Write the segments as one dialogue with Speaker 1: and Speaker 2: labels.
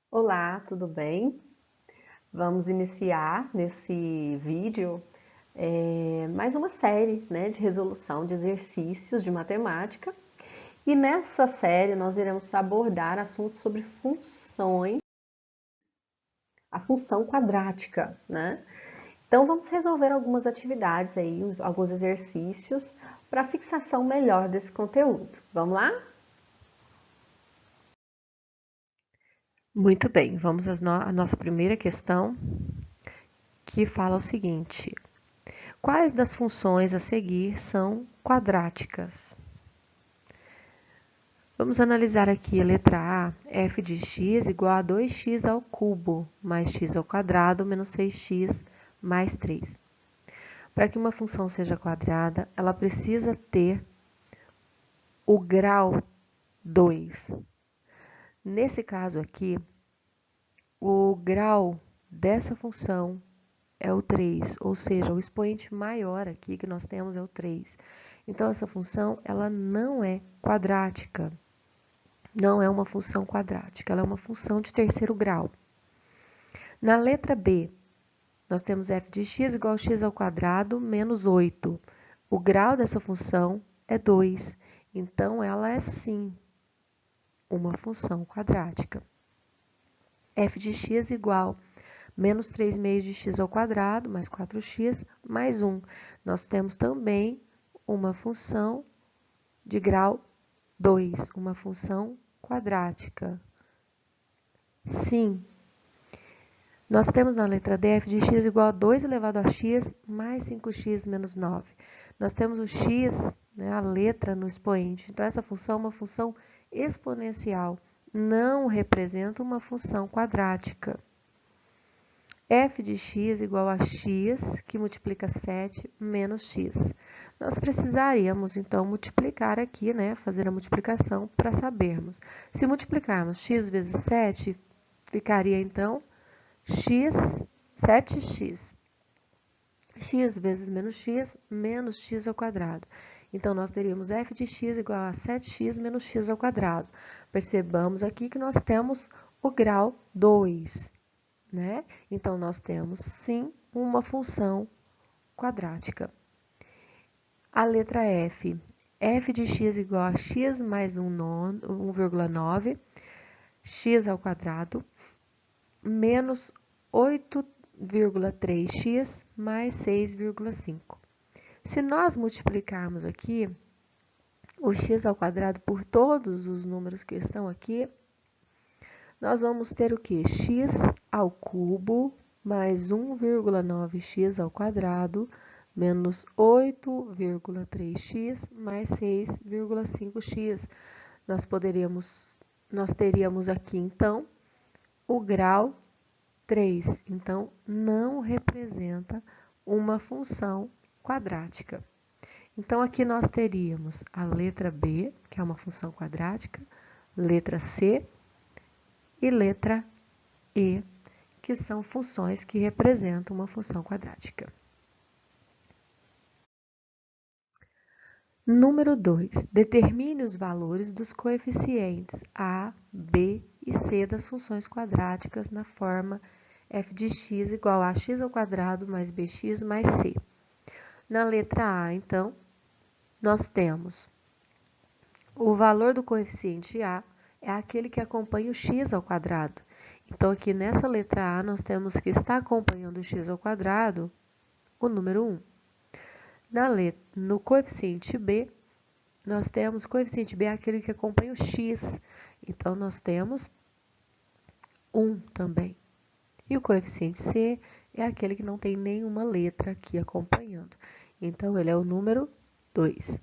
Speaker 1: Olá, tudo bem? Vamos iniciar nesse vídeo mais uma série, né, de resolução de exercícios de matemática. E nessa série nós iremos abordar assuntos sobre funções, a função quadrática, né? Então vamos resolver algumas atividades aí, alguns exercícios para fixação melhor desse conteúdo. Vamos lá? Muito bem, vamos à nossa primeira questão, que fala o seguinte: quais das funções a seguir são quadráticas? Vamos analisar aqui a letra A, f de x igual a 2x ao cubo mais x ao quadrado menos 6x mais 3. Para que uma função seja quadrada, ela precisa ter o grau 2. Nesse caso aqui, o grau dessa função é o 3, ou seja, o expoente maior aqui que nós temos é o 3. Então, essa função ela não é quadrática. Não é uma função quadrática, ela é uma função de terceiro grau. Na letra B, nós temos f de x igual a x ao quadrado menos 8. O grau dessa função é 2, então ela é sim uma função quadrática. F de x igual a menos 3 meios de x ao quadrado mais 4x mais 1. Nós temos também uma função de grau 2, uma função quadrática. Sim. Nós temos na letra D f de x igual a 2 elevado a x mais 5x menos 9. Nós temos o x, né, a letra no expoente. Então, essa função é uma função exponencial, não representa uma função quadrática. F de x igual a x, que multiplica 7, menos x. Nós precisaríamos, então, multiplicar aqui, né, fazer a multiplicação para sabermos. Se multiplicarmos x vezes 7, ficaria, então, x, 7x. X vezes menos x ao quadrado. Então, nós teríamos f de x igual a 7x menos x ao quadrado. Percebamos aqui que nós temos o grau 2, né? Então, nós temos, sim, uma função quadrática. A letra F. F de x igual a x mais 1,9, x ao quadrado, menos 8,3x mais 6,5. Se nós multiplicarmos aqui o x ao quadrado por todos os números que estão aqui, nós vamos ter o quê? X ao cubo mais 1,9x ao quadrado menos 8,3x mais 6,5x. Nós teríamos aqui, então, o grau 3. Então, não representa uma função quadrática. Então, aqui nós teríamos a letra B, que é uma função quadrática, letra C e letra E, que são funções que representam uma função quadrática. Número 2. Determine os valores dos coeficientes A, B e C das funções quadráticas na forma f de x igual a x ao quadrado mais bx mais c. Na letra A, então, nós temos o valor do coeficiente A é aquele que acompanha o x ao quadrado. Então, aqui nessa letra A, nós temos que está acompanhando o x ao quadrado o número 1. No coeficiente B, nós temos o coeficiente B é aquele que acompanha o x. Então, nós temos 1 também. E o coeficiente C é aquele que não tem nenhuma letra aqui acompanhando. Então, ele é o número 2.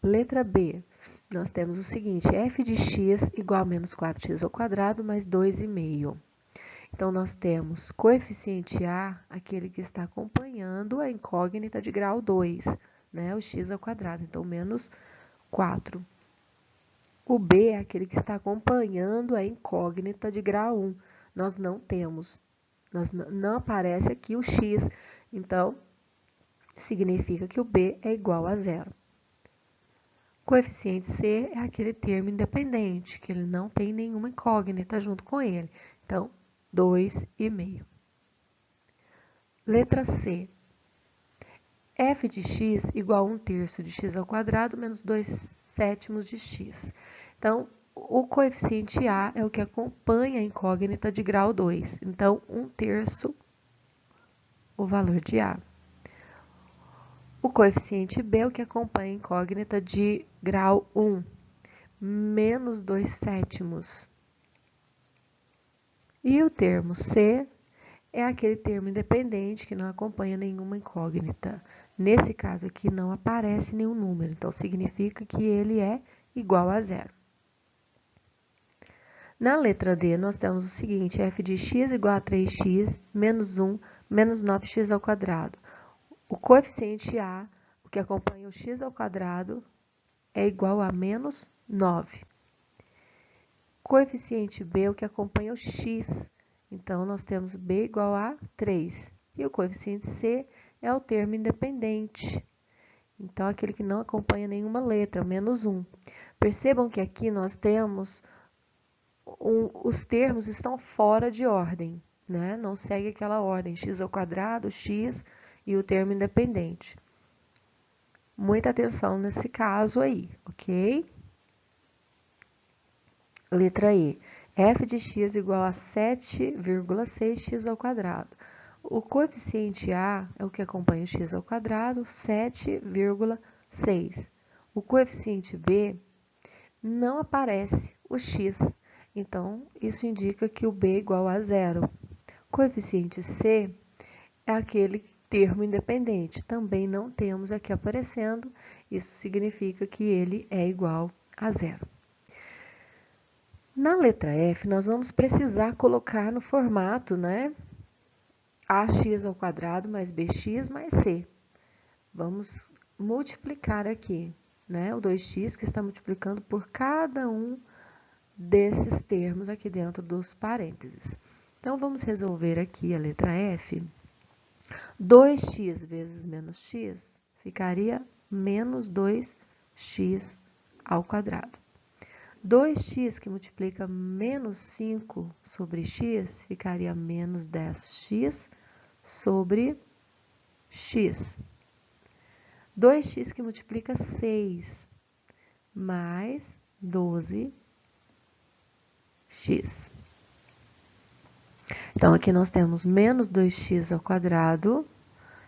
Speaker 1: Letra B, nós temos o seguinte, f de x igual a menos 4x ao quadrado mais 2,5. Então, nós temos coeficiente A, aquele que está acompanhando a incógnita de grau 2, né, o x ao quadrado, então, menos 4. O B é aquele que está acompanhando a incógnita de grau 1. Nós não temos, não aparece aqui o x, então, significa que o B é igual a 0. Coeficiente C é aquele termo independente, que ele não tem nenhuma incógnita junto com ele. Então, 2,5. Letra C. F de x igual a 1/3 de x ao quadrado menos 2/7 de x. Então, o coeficiente A é o que acompanha a incógnita de grau 2. Então, 1/3 o valor de A. O coeficiente B é o que acompanha a incógnita de grau 1, menos 2/7. E o termo C é aquele termo independente que não acompanha nenhuma incógnita. Nesse caso aqui não aparece nenhum número, então significa que ele é igual a zero. Na letra D, nós temos o seguinte: f de x igual a 3x menos 1 menos 9x ao quadrado. O coeficiente A, o que acompanha o x ao quadrado, é igual a menos 9. Coeficiente B, o que acompanha o x, então nós temos B igual a 3. E o coeficiente C é o termo independente, então aquele que não acompanha nenhuma letra, menos 1. Percebam que aqui nós temos, os termos estão fora de ordem, né? Não segue aquela ordem, x ao quadrado, x e o termo independente. Muita atenção nesse caso aí, ok? Letra E. F de x igual a 7,6x ao quadrado. O coeficiente A é o que acompanha o x ao quadrado, 7,6. O coeficiente B não aparece o x, então isso indica que o B é igual a zero. Coeficiente C é aquele termo independente, também não temos aqui aparecendo, isso significa que ele é igual a zero. Na letra F, nós vamos precisar colocar no formato, né, ax ao quadrado mais bx mais c. Vamos multiplicar aqui, né, o 2x que está multiplicando por cada um desses termos aqui dentro dos parênteses. Então, vamos resolver aqui a letra F. 2x vezes menos x ficaria menos 2x ao quadrado. 2x que multiplica menos 5 sobre x ficaria menos 10x sobre x. 2x que multiplica 6 mais 12x. Então, aqui nós temos menos 2x ao quadrado.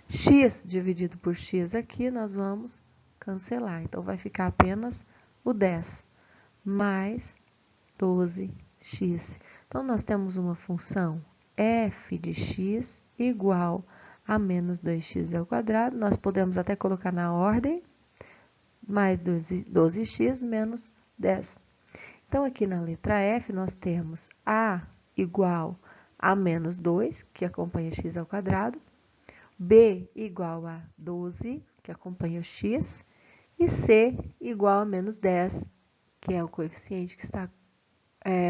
Speaker 1: X dividido por x aqui, nós vamos cancelar. Então, vai ficar apenas o 10 mais 12x. Então, nós temos uma função f de x igual a menos 2x ao quadrado. Nós podemos até colocar na ordem, mais 12x menos 10. Então, aqui na letra F, nós temos A igual a menos 2, que acompanha x ao quadrado, B igual a 12, que acompanha o x, e C igual a menos 10, que é o coeficiente que está,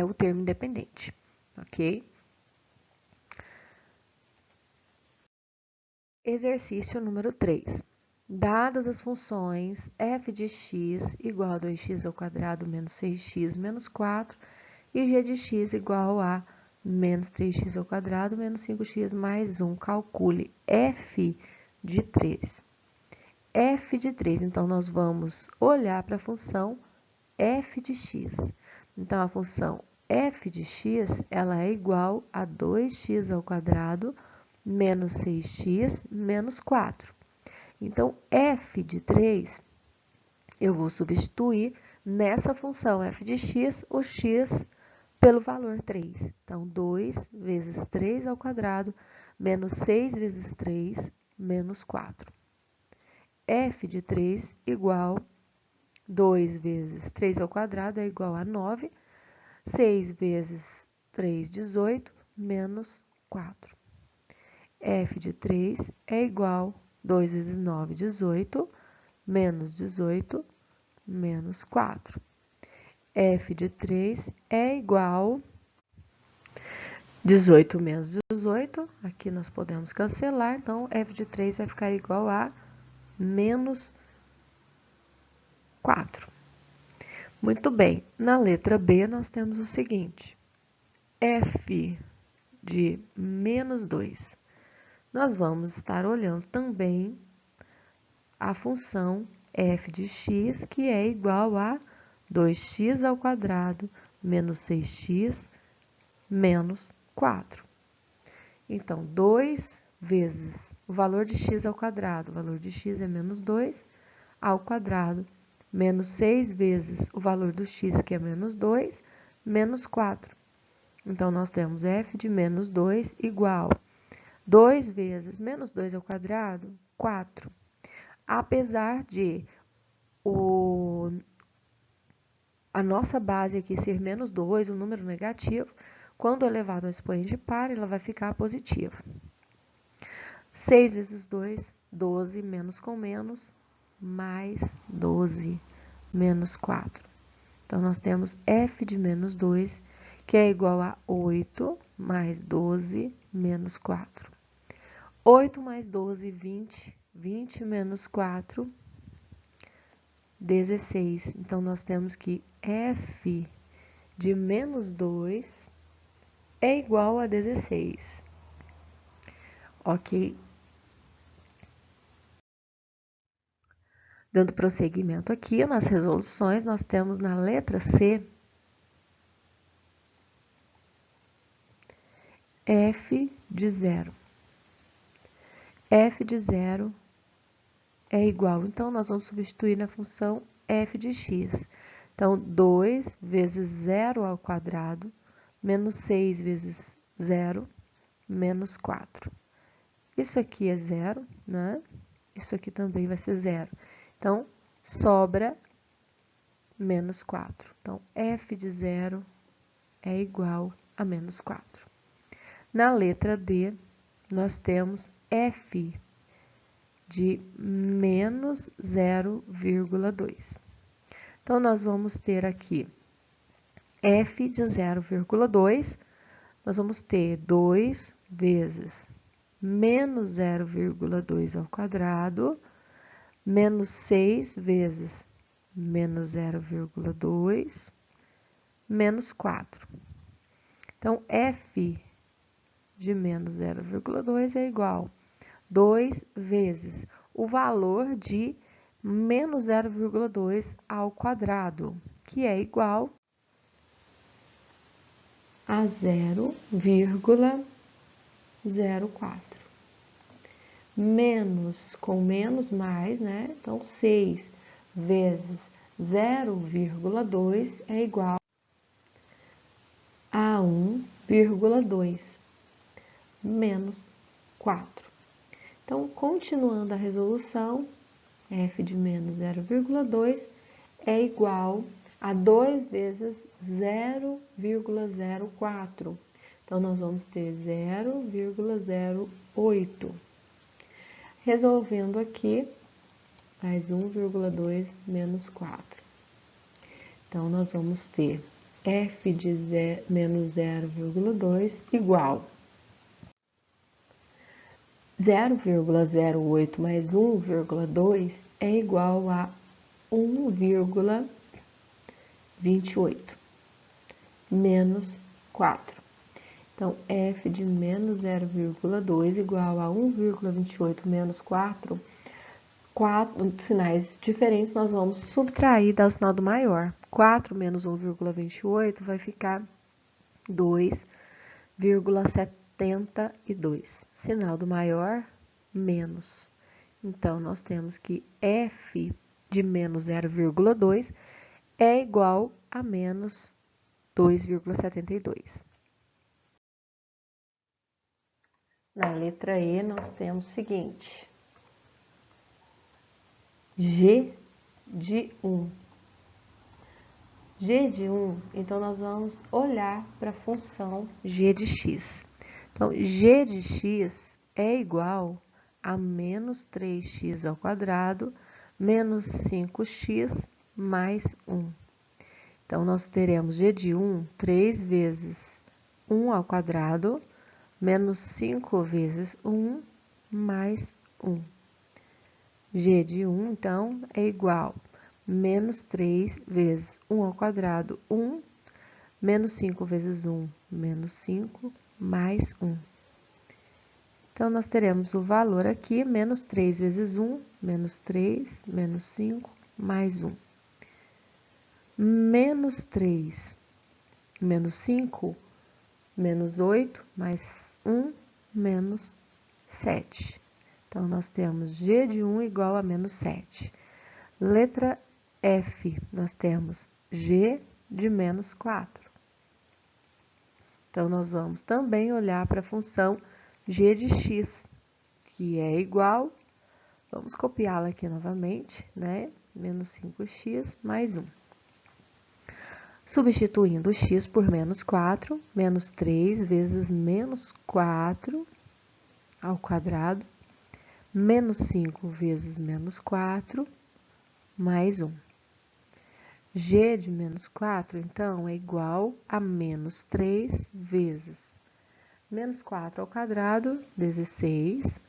Speaker 1: o termo independente, ok? Exercício número 3. Dadas as funções f de x igual a 2x ao quadrado menos 6x menos 4 e g de x igual a menos 3x ao quadrado menos 5x mais 1, calcule f de 3. F de 3, então, nós vamos olhar para a função f de x. Então, a função f de x, ela é igual a 2x ao quadrado menos 6x menos 4. Então, f de 3, eu vou substituir nessa função f de x, o x pelo valor 3. Então, 2 vezes 3 ao quadrado menos 6 vezes 3 menos 4. F de 3 igual 2 vezes 3 ao quadrado é igual a 9. 6 vezes 3, 18, menos 4. F de 3 é igual a 2 vezes 9, 18, menos 18, menos 4. F de 3 é igual a 18 menos 18, aqui nós podemos cancelar, então f de 3 vai ficar igual a menos 4. Muito bem, na letra B nós temos o seguinte, f de menos 2. Nós vamos estar olhando também a função f de x, que é igual a 2x ao quadrado menos 6x menos 4. Então, 2 vezes o valor de x ao quadrado, o valor de x é menos 2, ao quadrado, menos 6 vezes o valor do x, que é menos 2, menos 4. Então, nós temos f de menos 2 igual 2 vezes menos 2 ao quadrado, 4. Apesar de a nossa base aqui ser menos 2, um número negativo, quando elevado ao expoente par, ela vai ficar positiva. 6 vezes 2, 12, menos com menos, mais 12, menos 4. Então, nós temos f de menos 2, que é igual a 8 mais 12 menos 4. 8 mais 12, 20. 20 menos 4, 16. Então, nós temos que f de menos 2 é igual a 16. Ok? Dando prosseguimento aqui nas resoluções, nós temos na letra C, f de 0. f de 0 é igual, então, nós vamos substituir na função f de x. Então, 2 vezes 0 ao quadrado, menos 6 vezes 0, menos 4. Isso aqui é 0, né? Isso aqui também vai ser 0. Então, sobra menos 4. Então, f de 0 é igual a menos 4. Na letra D, nós temos f de menos 0,2. Então, nós vamos ter aqui f de 0,2, nós vamos ter 2 vezes menos 0,2 ao quadrado, menos 6 vezes menos 0,2, menos 4. Então, f de menos 0,2 é igual a 2 vezes o valor de menos 0,2 ao quadrado, que é igual a 0,04. Menos com menos mais, né? Então, 6 vezes 0,2 é igual a 1,2 menos 4. Então, continuando a resolução, f de menos 0,2 é igual a 2 vezes 0,04. Então, nós vamos ter 0,08. Resolvendo aqui, mais 1,2 menos 4. Então, nós vamos ter f de menos 0,2 igual 0,08 mais 1,2 é igual a 1,28 menos 4. Então, f de menos 0,2 igual a 1,28 menos 4. 4 sinais diferentes, nós vamos subtrair e dar o sinal do maior. 4 menos 1,28 vai ficar 2,72. Sinal do maior, menos. Então, nós temos que f de menos 0,2 é igual a menos 2,72. Na letra E, nós temos o seguinte, g de 1. G de 1, então, nós vamos olhar para a função g de x. Então, g de x é igual a menos 3x ao quadrado, menos 5x mais 1. Então, nós teremos g de 1, 3 vezes 1 ao quadrado, menos 5 vezes 1, mais 1. G de 1, então, é igual menos 3 vezes 1 ao quadrado, 1, menos 5 vezes 1, menos 5, mais 1. Então, nós teremos o valor aqui, menos 3 vezes 1, menos 3, menos 5, mais 1. Menos 3, menos 5, menos 8, mais 1, menos 7. Então, nós temos g de 1 igual a menos 7. Letra F, nós temos g de menos 4. Então, nós vamos também olhar para a função g de x, que é igual, vamos copiá-la aqui novamente, né? Menos 5x mais 1. Substituindo x por menos 4, menos 3 vezes menos 4 ao quadrado, menos 5 vezes menos 4, mais 1. G de menos 4, então, é igual a menos 3 vezes menos 4 ao quadrado, 16.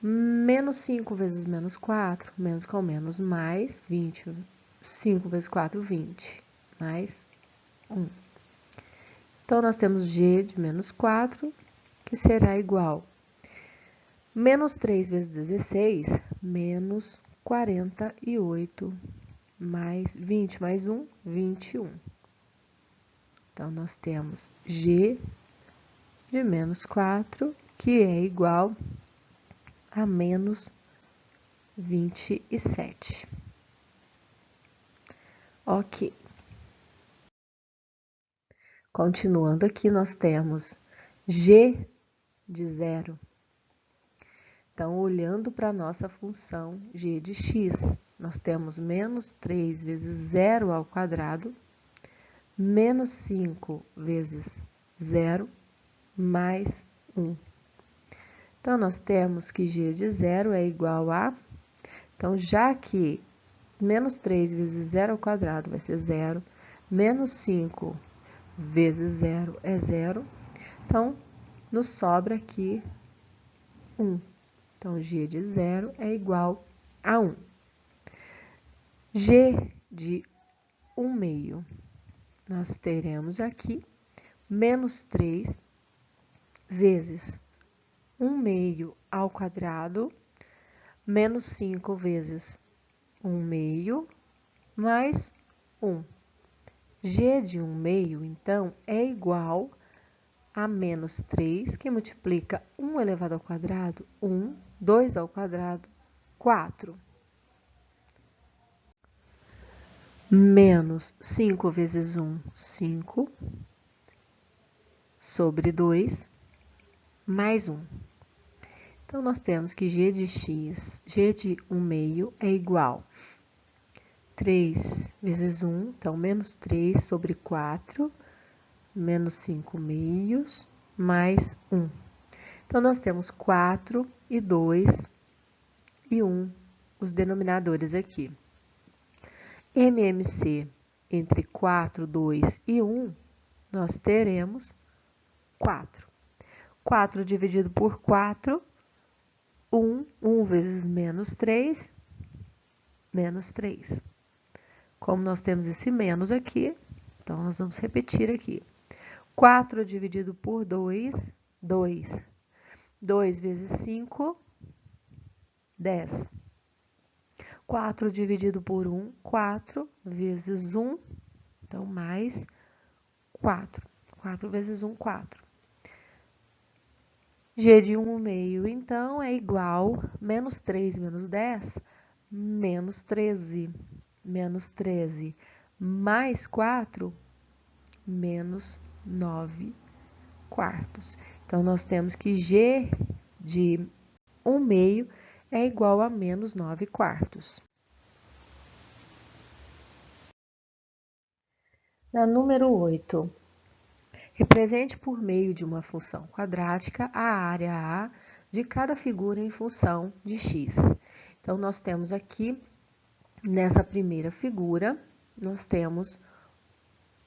Speaker 1: Menos 5 vezes menos 4, menos com menos, mais 20. 5 vezes 4, 20, mais 1. Então, nós temos g de menos 4, que será igual menos 3 vezes 16, menos 48, mais 20 mais 1, 21. Então, nós temos g de menos 4, que é igual a menos 27. Ok. Continuando aqui, nós temos g de 0. Então, olhando para a nossa função g de x, nós temos menos 3 vezes 0 ao quadrado, menos 5 vezes 0, mais 1. Então, nós temos que g de 0 é igual a... Então, já que menos 3 vezes 0 ao quadrado vai ser 0, menos 5 vezes 0 é 0, então, nos sobra aqui 1. Então, g de 0 é igual a 1. G de 1/2, nós teremos aqui menos 3 vezes 1/2 ao quadrado, menos 5 vezes 1/2, mais 1. G de 1/2, então, é igual a menos 3, que multiplica 1 elevado ao quadrado, 1, 2 ao quadrado, 4. Menos 5 vezes 1, 5, sobre 2, mais 1. Então, nós temos que g de x, g de 1/2 é igual a 3 vezes 1, então, menos 3 sobre 4, menos 5/2, mais 1. Então, nós temos 4 e 2 e 1, os denominadores aqui. MMC entre 4, 2 e 1, nós teremos 4. 4 dividido por 4, 1. 1 vezes menos 3, menos 3. Como nós temos esse menos aqui, então, nós vamos repetir aqui. 4 dividido por 2, 2. 2 vezes 5, 10. 4 dividido por 1, 4 vezes 1, então, mais 4. 4 vezes 1, 4. G de 1/2, então, é igual a menos 3 menos 10, menos 13. Menos 13 mais 4, menos 9 quartos. Então, nós temos que g de 1/2 é igual a menos 9 quartos. Na número 8, represente por meio de uma função quadrática a área A de cada figura em função de x. Então, nós temos aqui, nessa primeira figura, nós temos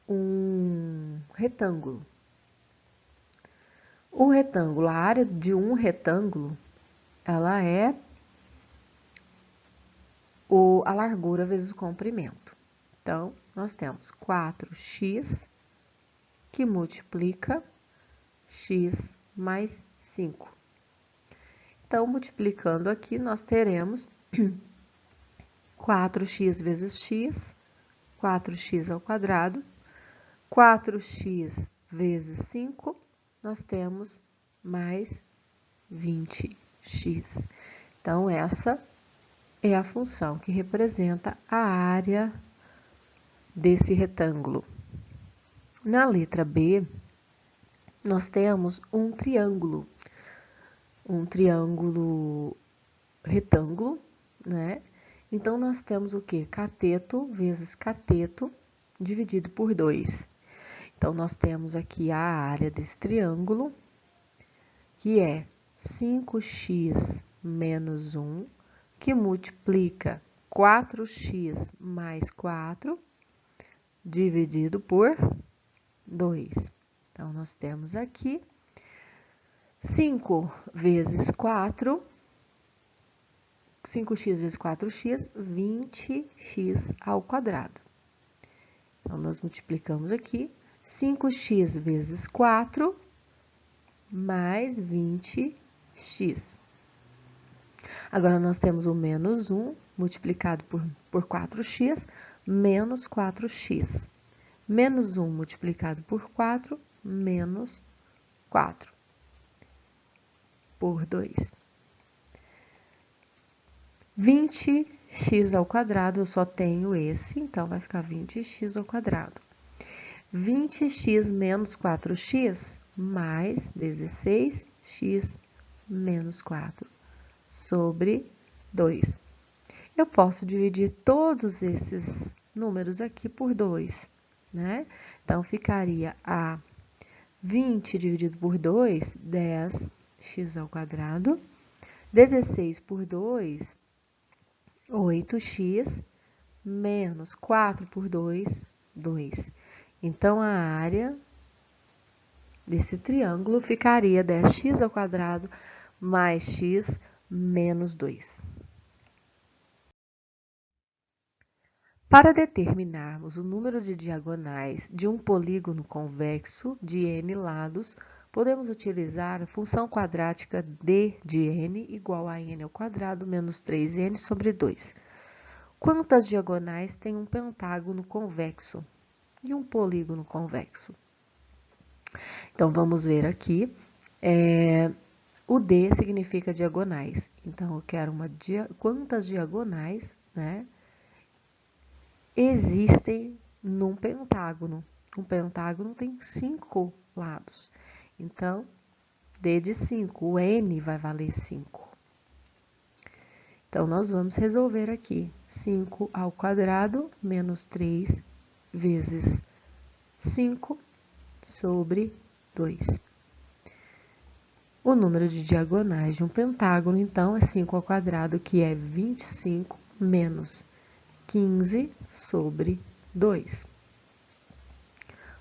Speaker 1: um retângulo. O retângulo, a área de um retângulo, ela é a largura vezes o comprimento. Então, nós temos 4x que multiplica x mais 5. Então, multiplicando aqui, nós teremos 4x vezes x, 4x ao quadrado, 4x vezes 5, nós temos mais 20x. Então, essa é a função que representa a área desse retângulo. Na letra B, nós temos um triângulo retângulo, né? Então, nós temos o quê? Cateto vezes cateto dividido por 2. Então, nós temos aqui a área desse triângulo, que é 5x menos 1, que multiplica 4x mais 4, dividido por 2. Então, nós temos aqui 5 vezes 4, 5x vezes 4x, 20x ao quadrado. Então, nós multiplicamos aqui 5x vezes 4 mais 20x. Agora, nós temos o menos 1 multiplicado por 4x, menos 4x. Menos 1 multiplicado por 4, menos 4 por 2. 20x ao quadrado, eu só tenho esse, então vai ficar 20x ao quadrado. 20x menos 4x mais 16x menos 4 sobre 2. Eu posso dividir todos esses números aqui por 2, né? Então, ficaria a 20 dividido por 2, 10x ao quadrado. 16 por 2, 8x, menos 4 por 2, 2. Então, a área desse triângulo ficaria 10x ao quadrado mais x menos 2. Para determinarmos o número de diagonais de um polígono convexo de n lados, podemos utilizar a função quadrática d de n igual a n ao quadrado menos 3n sobre 2. Quantas diagonais tem um pentágono convexo e um polígono convexo? Então, vamos ver aqui. O D significa diagonais. Então, eu quero quantas diagonais, né, existem num pentágono. Um pentágono tem 5 lados. Então, D de 5, o N vai valer 5. Então, nós vamos resolver aqui. 5 ao quadrado menos 3 vezes 5 sobre 2. O número de diagonais de um pentágono, então, é 5 ao quadrado, que é 25 menos 15 sobre 2.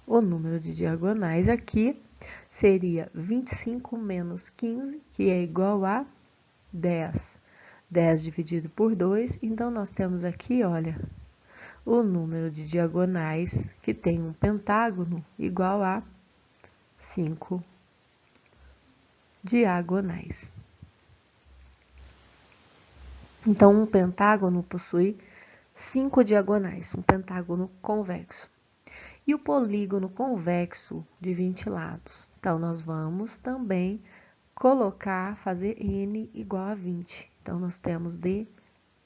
Speaker 1: O número de diagonais aqui seria 25 menos 15, que é igual a 10. 10 dividido por 2, então, nós temos aqui, olha, o número de diagonais que tem um pentágono igual a 5 diagonais. Então, um pentágono possui 5 diagonais, um pentágono convexo. E o polígono convexo de 20 lados? Então, nós vamos também fazer n igual a 20. Então, nós temos d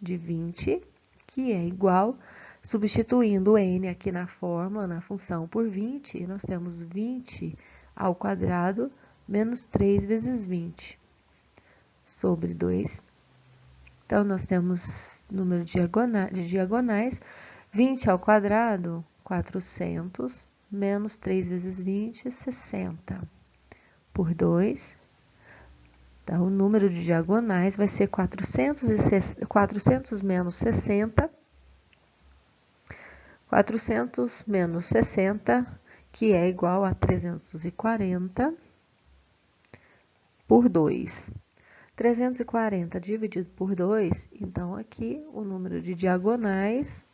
Speaker 1: de 20, que é igual, substituindo o n aqui na fórmula, na função por 20, nós temos 20 ao quadrado menos 3 vezes 20 sobre 2. Então, nós temos número de diagonais, 20 ao quadrado, 400, menos 3 vezes 20, 60, por 2. Então, o número de diagonais vai ser 400 menos 60, 400 menos 60, que é igual a 340, por 2. 340 dividido por 2, então aqui o número de diagonais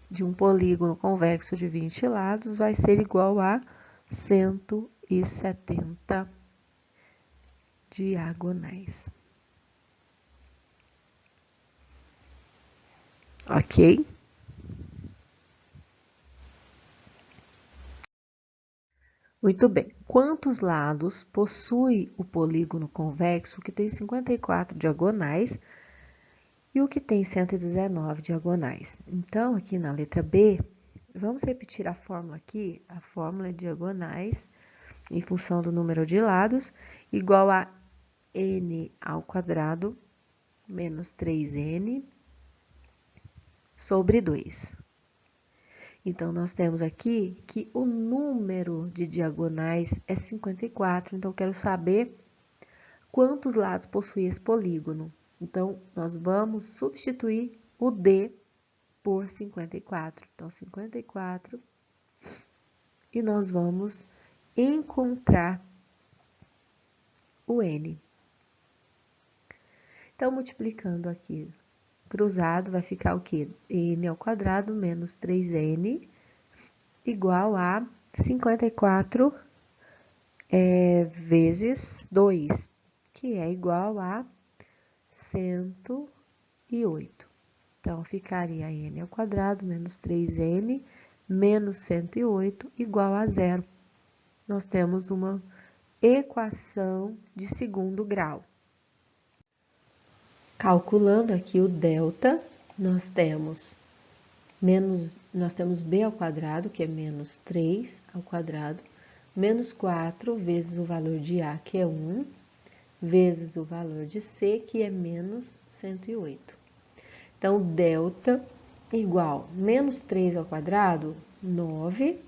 Speaker 1: de um polígono convexo de 20 lados vai ser igual a 170 diagonais. Ok? Muito bem. Quantos lados possui o polígono convexo que tem 54 diagonais e o que tem 119 diagonais? Então, aqui na letra B, vamos repetir a fórmula aqui. A fórmula de diagonais em função do número de lados igual a n ao quadrado menos 3n sobre 2. Então, nós temos aqui que o número de diagonais é 54. Então, eu quero saber quantos lados possui esse polígono. Então, nós vamos substituir o D por 54. Então, 54. E nós vamos encontrar o N. Então, multiplicando aqui cruzado, vai ficar o quê? N ao quadrado menos 3n igual a 54 vezes 2, que é igual a 108. Então, ficaria n ao quadrado menos 3n menos 108 igual a 0. Nós temos uma equação de segundo grau. Calculando aqui o delta, nós temos b ao quadrado, que é menos 3 ao quadrado, menos 4 vezes o valor de A, que é 1, vezes o valor de C, que é menos 108. Então, delta igual menos 3 ao quadrado, 9,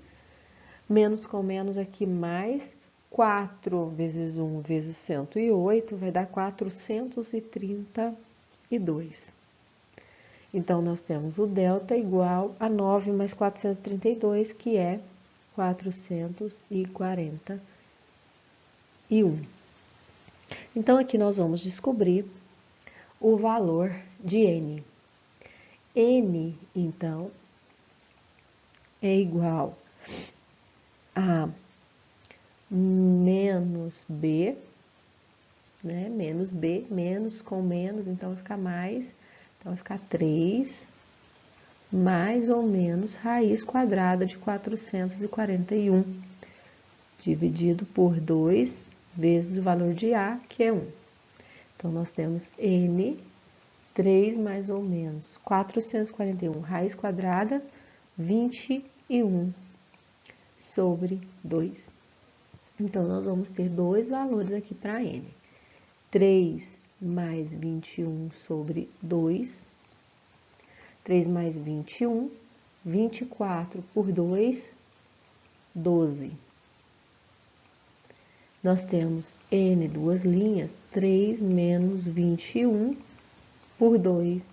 Speaker 1: menos com menos aqui mais 4 vezes 1 vezes 108, vai dar 432. Então, nós temos o delta igual a 9 mais 432, que é 441. Então, aqui nós vamos descobrir o valor de N. N, então, é igual a menos B, né? Menos B, menos com menos, então vai ficar mais, então vai ficar 3, mais ou menos raiz quadrada de 441, dividido por 2 vezes o valor de A, que é 1. Então, nós temos N, 3 mais ou menos 441, raiz quadrada, 21 sobre 2. Então, nós vamos ter dois valores aqui para N. 3 mais 21 sobre 2. 3 mais 21, 24 por 2, 12. Nós temos N duas linhas, 3 menos 21 por 2,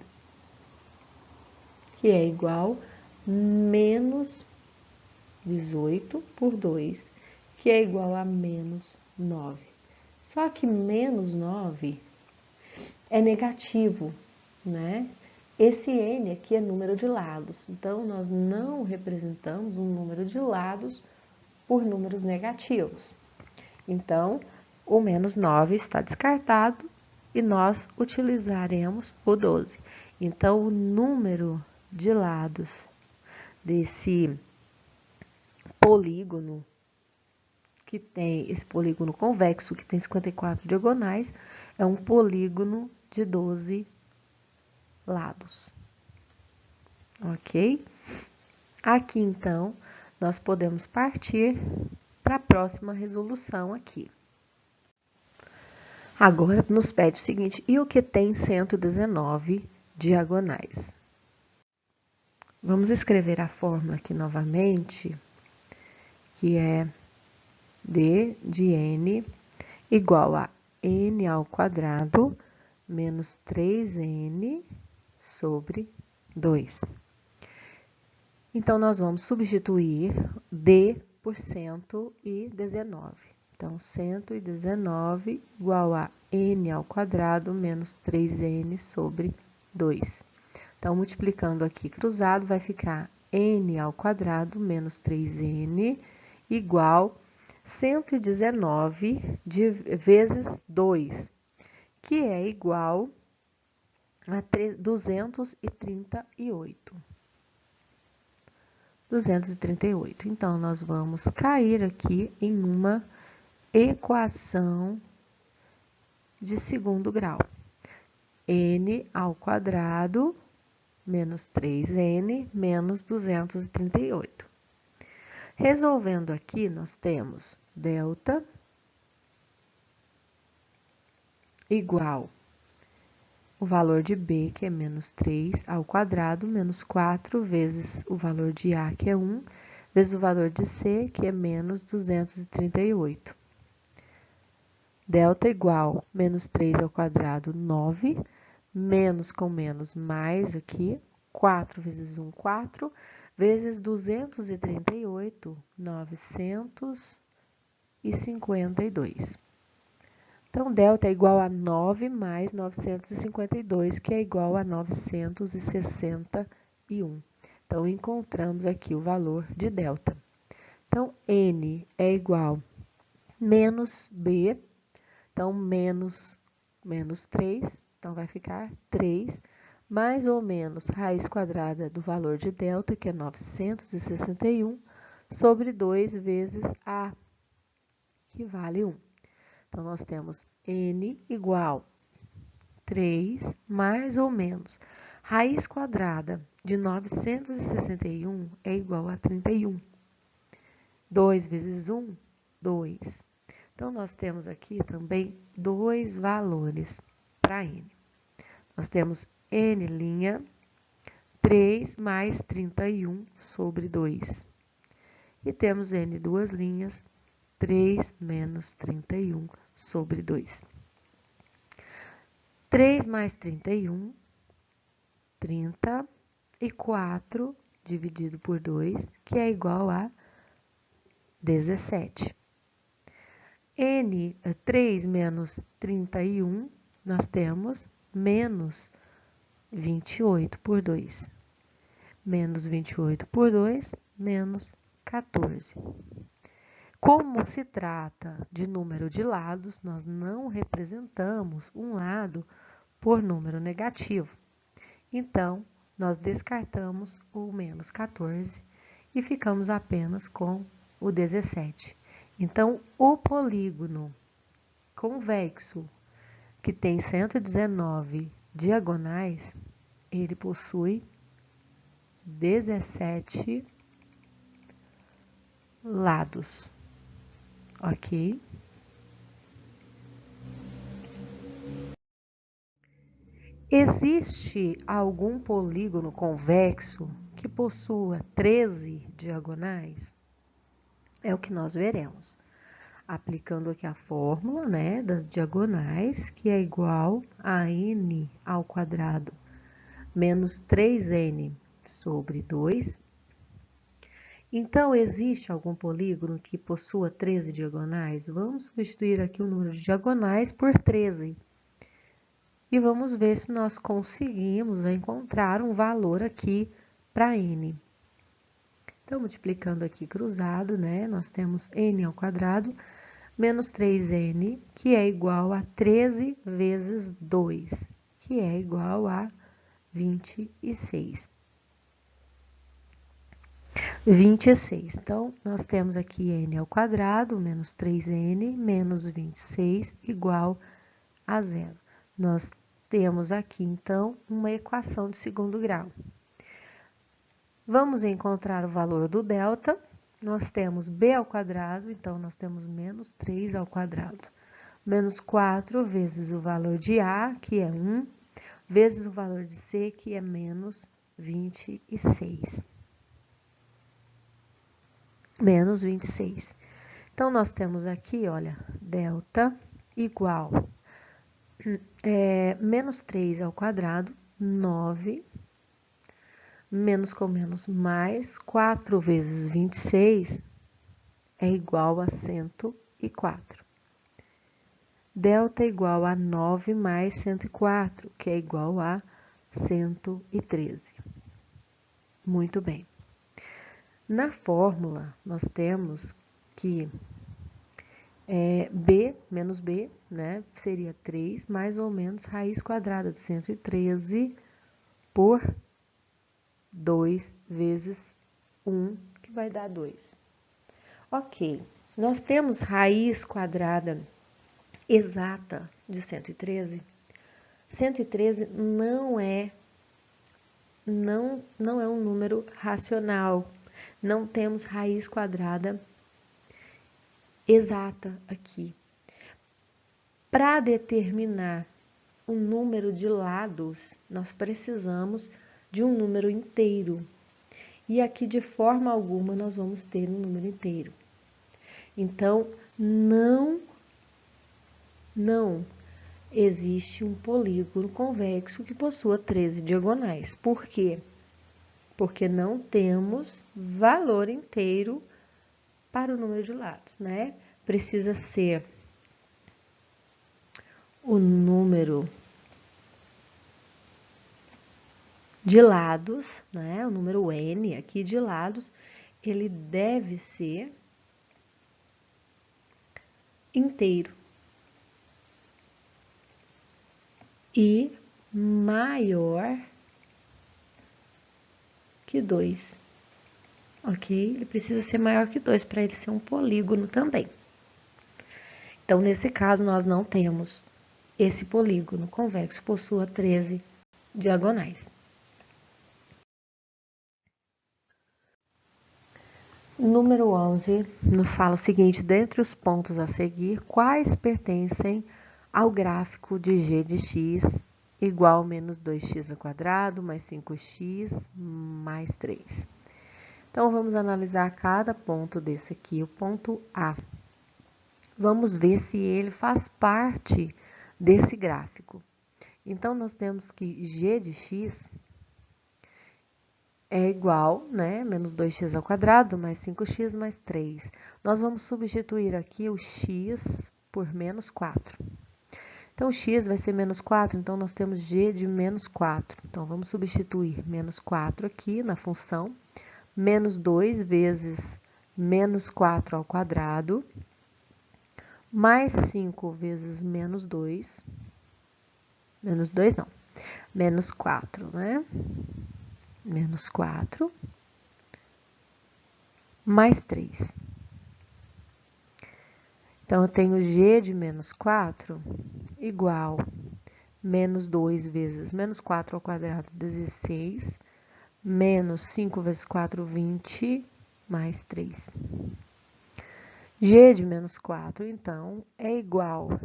Speaker 1: que é igual a menos 18 por 2, que é igual a menos 9. Só que menos 9 é negativo, né? Esse N aqui é número de lados, então nós não representamos um número de lados por números negativos. Então, o menos 9 está descartado e nós utilizaremos o 12. Então, o número de lados desse polígono, que tem esse polígono convexo, que tem 54 diagonais, é um polígono de 12 lados. Ok? Aqui, então, nós podemos partir para a próxima resolução aqui. Agora, nos pede o seguinte, e o que tem 119 diagonais? Vamos escrever a fórmula aqui novamente, que é D de N igual a N ao quadrado menos 3N sobre 2. Então, nós vamos substituir D por 119. Então, 119 igual a n ao quadrado menos 3n sobre 2. Então, multiplicando aqui cruzado, vai ficar n ao quadrado menos 3n igual 119 vezes 2, que é igual a 238. 238. Então, nós vamos cair aqui em uma equação de segundo grau. N ao quadrado menos 3n menos 238. Resolvendo aqui, nós temos delta igual o valor de b, que é menos 3, ao quadrado, menos 4 vezes o valor de a, que é 1, vezes o valor de c, que é menos 238. Delta igual menos 3 ao quadrado, 9, menos com menos, mais aqui, 4 vezes 1, 4, vezes 238, 952. Então, delta é igual a 9 mais 952, que é igual a 961. Então, encontramos aqui o valor de delta. Então, n é igual a menos b, então, menos 3, então vai ficar 3, mais ou menos raiz quadrada do valor de delta, que é 961, sobre 2 vezes a, que vale 1. Então, nós temos n igual a 3 mais ou menos raiz quadrada de 961 é igual a 31. 2 vezes 1, 2. Então, nós temos aqui também dois valores para n. Nós temos n', 3 mais 31 sobre 2. E temos n duas linhas, 3 menos 31 sobre 2. 3 mais 31, 34 dividido por 2, que é igual a 17. 3 menos 31, nós temos menos 28 por 2. Menos 28 por 2, menos 14. Como se trata de número de lados, nós não representamos um lado por número negativo. Então, nós descartamos o menos 14 e ficamos apenas com o 17. Então, o polígono convexo, que tem 119 diagonais, ele possui 17 lados. Ok? Existe algum polígono convexo que possua 13 diagonais? É o que nós veremos. Aplicando aqui a fórmula, né, das diagonais, que é igual a n ao quadrado menos 3n sobre 2. Então, existe algum polígono que possua 13 diagonais? Vamos substituir aqui o número de diagonais por 13. E vamos ver se nós conseguimos encontrar um valor aqui para n. Então, multiplicando aqui cruzado, né, nós temos n ao quadrado menos 3n, que é igual a 13 vezes 2, que é igual a 26. 26. Então, nós temos aqui n ao quadrado menos 3n menos 26 igual a 0. Nós temos aqui, então, uma equação de segundo grau. Vamos encontrar o valor do delta. Nós temos b ao quadrado, então, nós temos menos 3 ao quadrado. Menos 4 vezes o valor de a, que é 1, vezes o valor de c, que é menos 26. Menos 26. Então, nós temos aqui, olha, delta igual menos 3 ao quadrado, 9, menos com menos mais, 4 vezes 26 é igual a 120. 104. Delta é igual a 9 mais 104, que é igual a 113. Muito bem. Na fórmula, nós temos que b menos b, né, seria 3 mais ou menos raiz quadrada de 113 por 2 vezes 1, que vai dar 2. Ok, nós temos raiz quadrada exata de 113. 113 não é um número racional. Não temos raiz quadrada exata aqui. Para determinar o número de lados, nós precisamos de um número inteiro. E aqui, de forma alguma, nós vamos ter um número inteiro. Então, não existe um polígono convexo que possua 13 diagonais. Por quê? Porque não temos valor inteiro para o número de lados, né? Precisa ser o número de lados, né? O número n aqui de lados, ele deve ser inteiro e maior que 2. Ok? Ele precisa ser maior que 2 para ele ser um polígono também. Então, nesse caso, nós não temos esse polígono convexo possua 13 diagonais. Número 11 nos fala o seguinte: dentre os pontos a seguir, quais pertencem ao gráfico de g de x igual a menos 2x ao quadrado mais 5x mais 3? Então, vamos analisar cada ponto desse aqui. O ponto A. Vamos ver se ele faz parte desse gráfico. Então, nós temos que g de x é igual, né, menos 2x ao quadrado mais 5x mais 3. Nós vamos substituir aqui o x por menos 4. Então, x vai ser menos 4, então nós temos g de menos 4. Então, vamos substituir menos 4 aqui na função. Menos 2 vezes menos 4 ao quadrado, mais 5 vezes menos 2. Menos 2 não, menos 4, né? Menos 4, mais 3. Então, eu tenho g de menos 4 igual menos 2 vezes menos 4 ao quadrado, 16, menos 5 vezes 4, 20, mais 3. G de menos 4, então, é igual a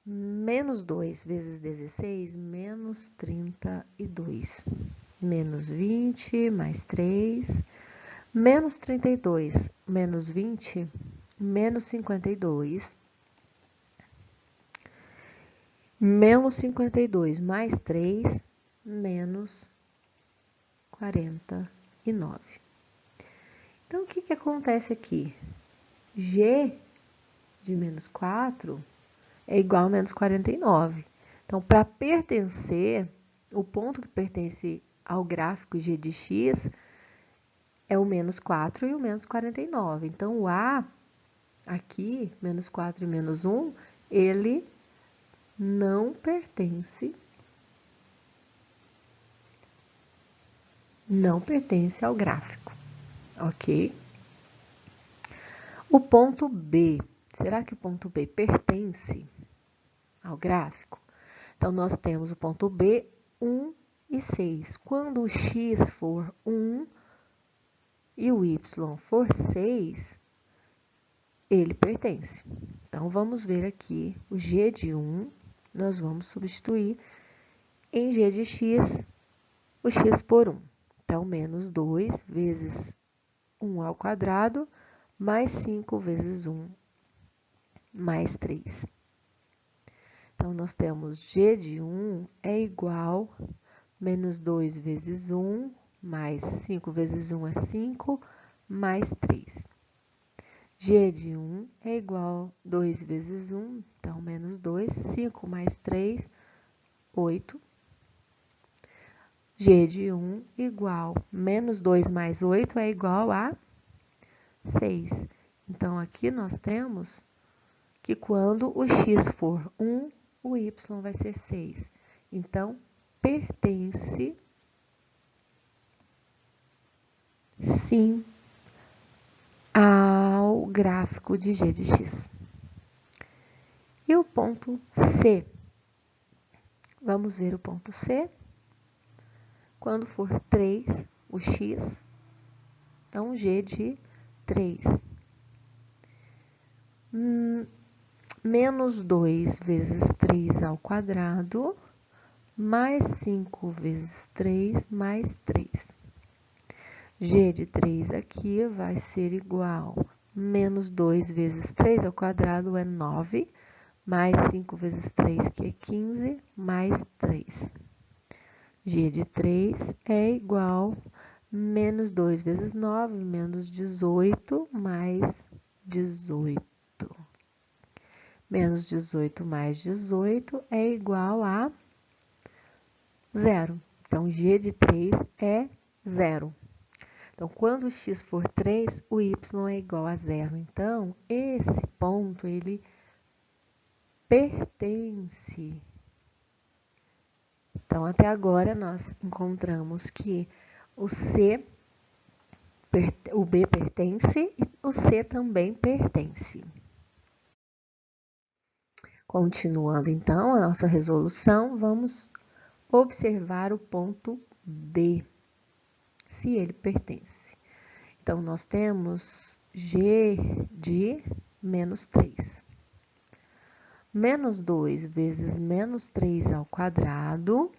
Speaker 1: menos 2 vezes 16, menos 32. Menos 20, mais 3, menos 32, menos 20, menos 52, menos 52, mais 3, menos 49. Então, o que acontece aqui? G de menos 4 é igual a menos 49. Então, para pertencer, o ponto que pertence ao gráfico g de x é o menos 4 e o menos 49. Então, o A, aqui, menos 4 e menos 1, ele não pertence ao gráfico, ok? O ponto B, será que o ponto B pertence ao gráfico? Então, nós temos o ponto B, 1 e 6. Quando o x for 1 e o y for 6, ele pertence. Então, vamos ver aqui o g de 1, nós vamos substituir em g de x, o x por 1. Então, menos 2 vezes 1 ao quadrado, mais 5 vezes 1, mais 3. Então, nós temos g de 1 é igual a menos 2 vezes 1, mais 5 vezes 1 é 5, mais 3. G de 1 é igual a 2 vezes 1, então menos 2, 5 mais 3, 8. G de 1 igual menos 2 mais 8 é igual a 6. Então, aqui nós temos que quando o x for 1, o y vai ser 6. Então, pertence, sim, ao gráfico de g de x. E o ponto C? Vamos ver o ponto C. Quando for 3, o x, então g de 3. Menos 2 vezes 3 ao quadrado, mais 5 vezes 3, mais 3. G de 3 aqui vai ser igual a menos 2 vezes 3 ao quadrado é 9, mais 5 vezes 3, que é 15, mais 3. G de 3 é igual a menos 2 vezes 9, menos 18, mais 18. Menos 18 mais 18 é igual a 0. Então, G de 3 é 0. Então, quando o x for 3, o y é igual a 0. Então, esse ponto, ele pertence. Então, até agora, nós encontramos que o B pertence e o C também pertence. Continuando, então, a nossa resolução, vamos observar o ponto D, se ele pertence. Então, nós temos G de menos 3. Menos 2 vezes menos 3 ao quadrado,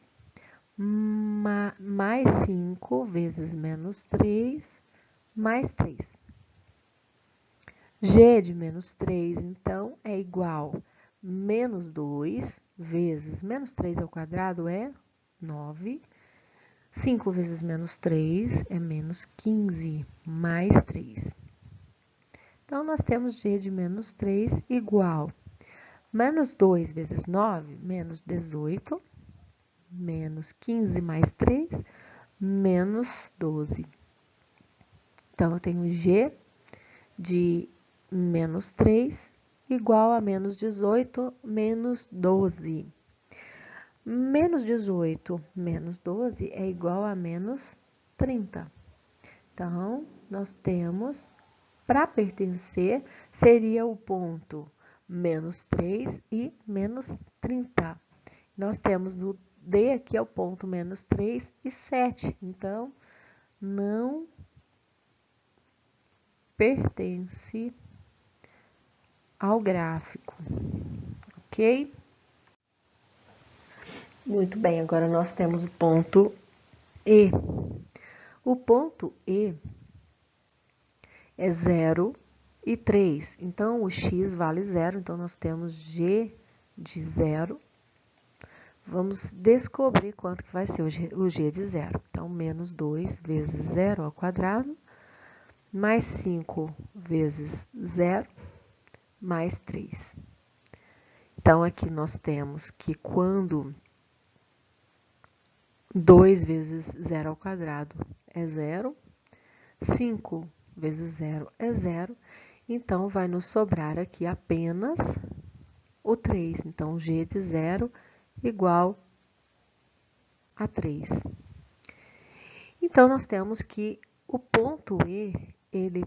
Speaker 1: mais 5 vezes menos 3, mais 3. G de menos 3, então, é igual a menos 2 vezes menos 3 ao quadrado é 9. 5 vezes menos 3 é menos 15, mais 3. Então, nós temos G de menos 3 igual a menos 2 vezes 9, menos 18, menos 15 mais 3, menos 12. Então, eu tenho G de menos 3 igual a menos 18, menos 12. Menos 18 menos 12 é igual a menos 30. Então, nós temos, para pertencer, seria o ponto menos 3 e menos 30. Nós temos do D aqui é o ponto menos 3 e 7. Então, não pertence ao gráfico, ok? Muito bem, agora nós temos o ponto E. O ponto E é 0 e 3, então o x vale 0, então nós temos G de 0. Vamos descobrir quanto que vai ser o G de 0. Então, menos 2 vezes 0 ao quadrado, mais 5 vezes 0, mais 3. Então, aqui nós temos que quando 2 vezes 0 ao quadrado é 0, 5 vezes 0 é 0, então vai nos sobrar aqui apenas o 3. Então, G de 0 igual a 3. Então, nós temos que o ponto E, ele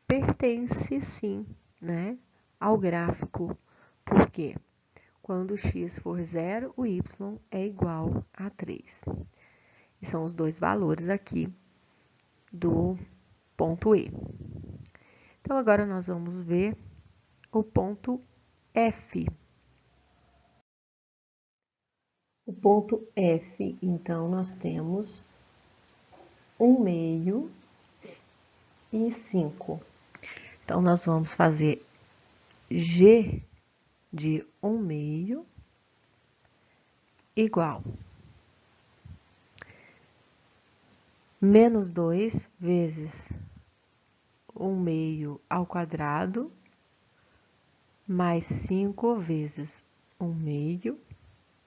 Speaker 1: pertence sim, né, ao gráfico. Por quê? Quando x for 0, o y é igual a 3. E são os dois valores aqui do ponto E. Então, agora nós vamos ver o ponto F. O ponto F, então, nós temos 1/2 e 5. Então, nós vamos fazer G de 1/2 igual menos 2 vezes 1 meio ao quadrado mais 5 vezes 1 meio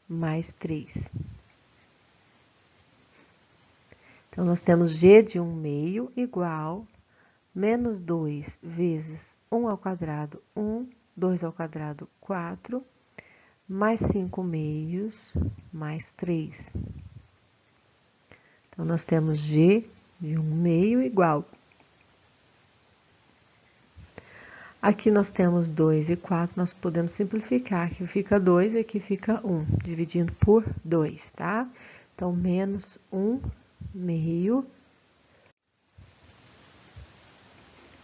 Speaker 1: mais 3. Então, nós temos g de 1 meio igual menos 2 vezes 1 ao quadrado, 1, 2 ao quadrado, 4, mais 5 meios, mais 3. Então, nós temos g de 1 meio igual. Aqui nós temos 2 e 4, nós podemos simplificar. Aqui fica 2 e aqui fica 1, dividindo por 2, tá? Então, menos 1 meio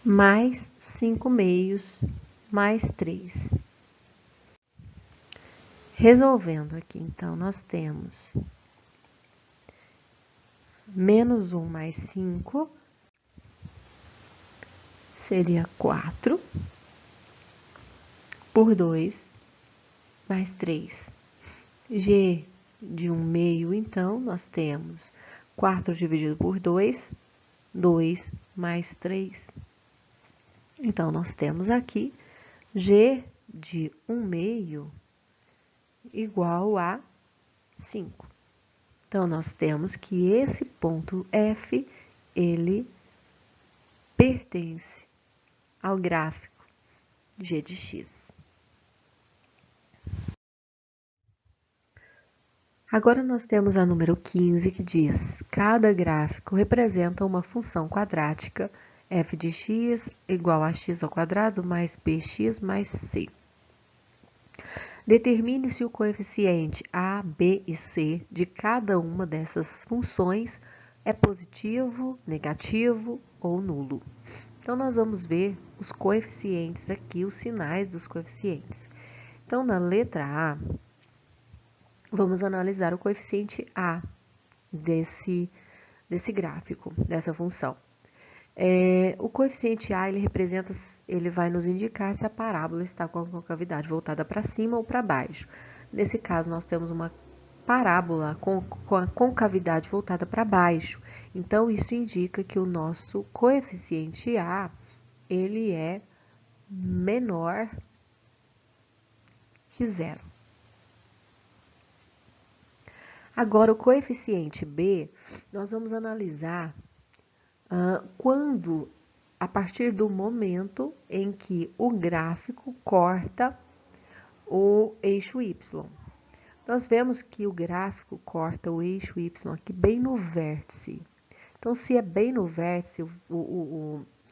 Speaker 1: mais 5 meios mais 3. Resolvendo aqui, então, nós temos menos 1 mais 5, seria 4, por 2, mais 3. G de 1 meio, então, nós temos 4 dividido por 2, 2 mais 3. Então, nós temos aqui G de 1 meio igual a 5. Então, nós temos que esse ponto F, ele pertence ao gráfico g de x. Agora, nós temos a número 15, que diz: cada gráfico representa uma função quadrática f de x igual a x ao quadrado mais bx mais c. Determine se o coeficiente a, b e c de cada uma dessas funções é positivo, negativo ou nulo. Então, nós vamos ver os coeficientes aqui, os sinais dos coeficientes. Então, na letra A, vamos analisar o coeficiente A desse gráfico, dessa função. O coeficiente A, ele vai nos indicar se a parábola está com a concavidade voltada para cima ou para baixo. Nesse caso, nós temos uma parábola com a concavidade voltada para baixo. Então, isso indica que o nosso coeficiente A, ele é menor que zero. Agora, o coeficiente B, nós vamos analisar quando, a partir do momento em que o gráfico corta o eixo Y. Nós vemos que o gráfico corta o eixo Y aqui bem no vértice. Então, se é bem no vértice,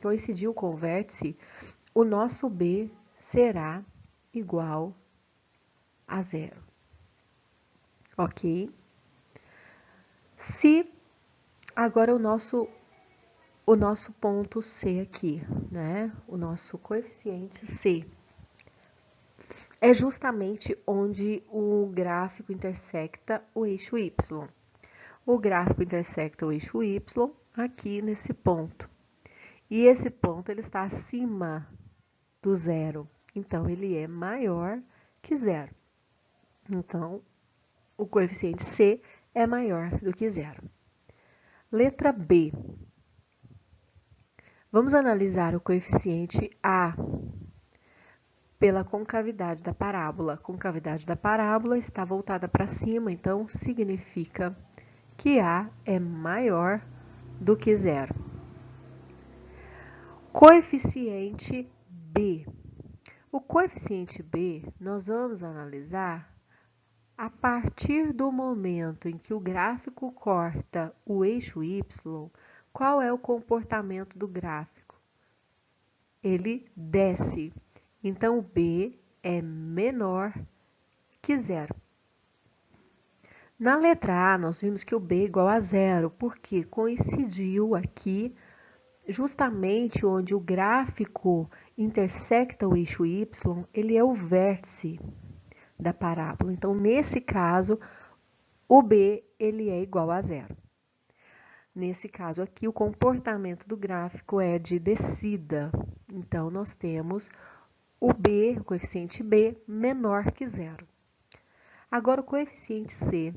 Speaker 1: coincidiu com o vértice, o nosso B será igual a zero. Ok? Se agora o nosso ponto C aqui, né? O nosso coeficiente C é justamente onde o gráfico intersecta o eixo Y. O gráfico intersecta o eixo Y aqui nesse ponto. E esse ponto ele está acima do zero. Então, ele é maior que zero. Então, o coeficiente C é maior do que zero. Letra B. Vamos analisar o coeficiente A pela concavidade da parábola. A concavidade da parábola está voltada para cima, então significa que A é maior do que zero. Coeficiente B. O coeficiente B nós vamos analisar a partir do momento em que o gráfico corta o eixo Y. Qual é o comportamento do gráfico? Ele desce. Então, o B é menor que zero. Na letra A, nós vimos que o B é igual a zero, porque coincidiu aqui justamente onde o gráfico intersecta o eixo Y, ele é o vértice da parábola. Então, nesse caso, o B ele é igual a zero. Nesse caso aqui, o comportamento do gráfico é de descida. Então, nós temos o B, o coeficiente B, menor que zero. Agora, o coeficiente C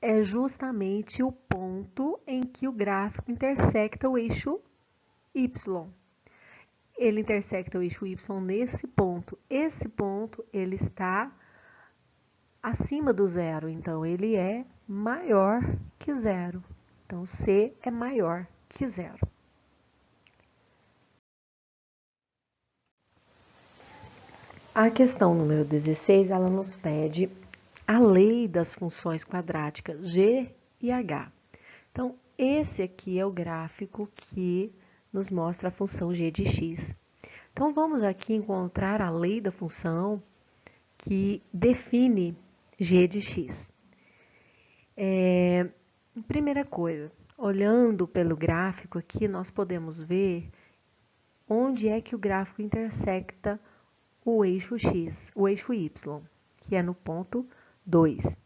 Speaker 1: é justamente o ponto em que o gráfico intersecta o eixo Y. ele intersecta o eixo y nesse ponto. Esse ponto, ele está acima do zero, então ele é maior que zero. Então, C é maior que zero. A questão número 16, ela nos pede a lei das funções quadráticas g e h. Então, esse aqui é o gráfico que nos mostra a função g de x. Então, vamos aqui encontrar a lei da função que define g de x. Primeira coisa, olhando pelo gráfico aqui, nós podemos ver onde é que o gráfico intersecta o eixo x, o eixo y, que é no ponto 2.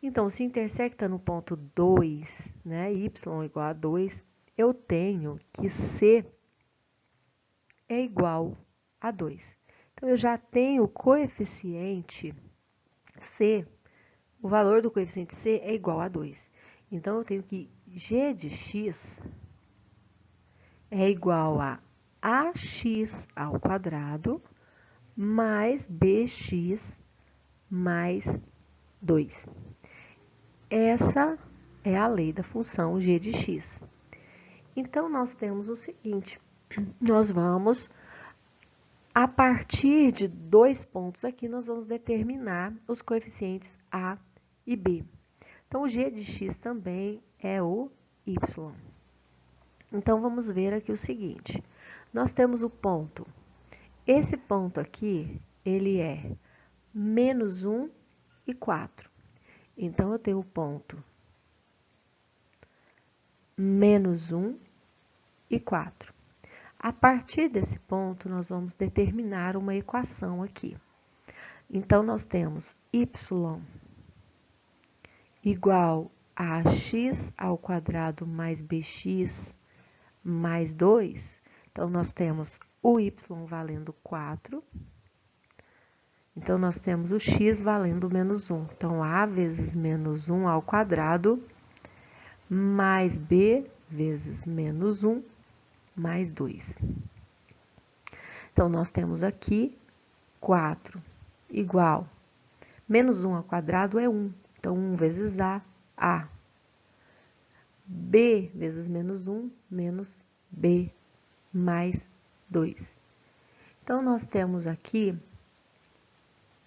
Speaker 1: Então, se intersecta no ponto 2, né, y igual a 2, eu tenho que c é igual a 2. Então, eu já tenho o coeficiente c, o valor do coeficiente c é igual a 2. Então, eu tenho que g de x é igual a ax ao quadrado mais bx mais 2. Essa é a lei da função g de x. Então, nós temos o seguinte, nós vamos, a partir de 2 pontos aqui, nós vamos determinar os coeficientes a e b. Então, o g de x também é o y. Então, vamos ver aqui o seguinte, nós temos o ponto, esse ponto aqui, ele é menos 1 e 4. Então, eu tenho o ponto menos 1 e 4. A partir desse ponto, nós vamos determinar uma equação aqui. Então, nós temos y igual a x ao quadrado mais bx mais 2. Então, nós temos o y valendo 4. Então, nós temos o x valendo menos 1. Então, a vezes menos 1 ao quadrado mais b vezes menos 1 mais 2. Então, nós temos aqui 4 igual, menos 1 ao quadrado é 1. Então, 1 vezes a. B vezes menos 1, menos b mais 2. Então, nós temos aqui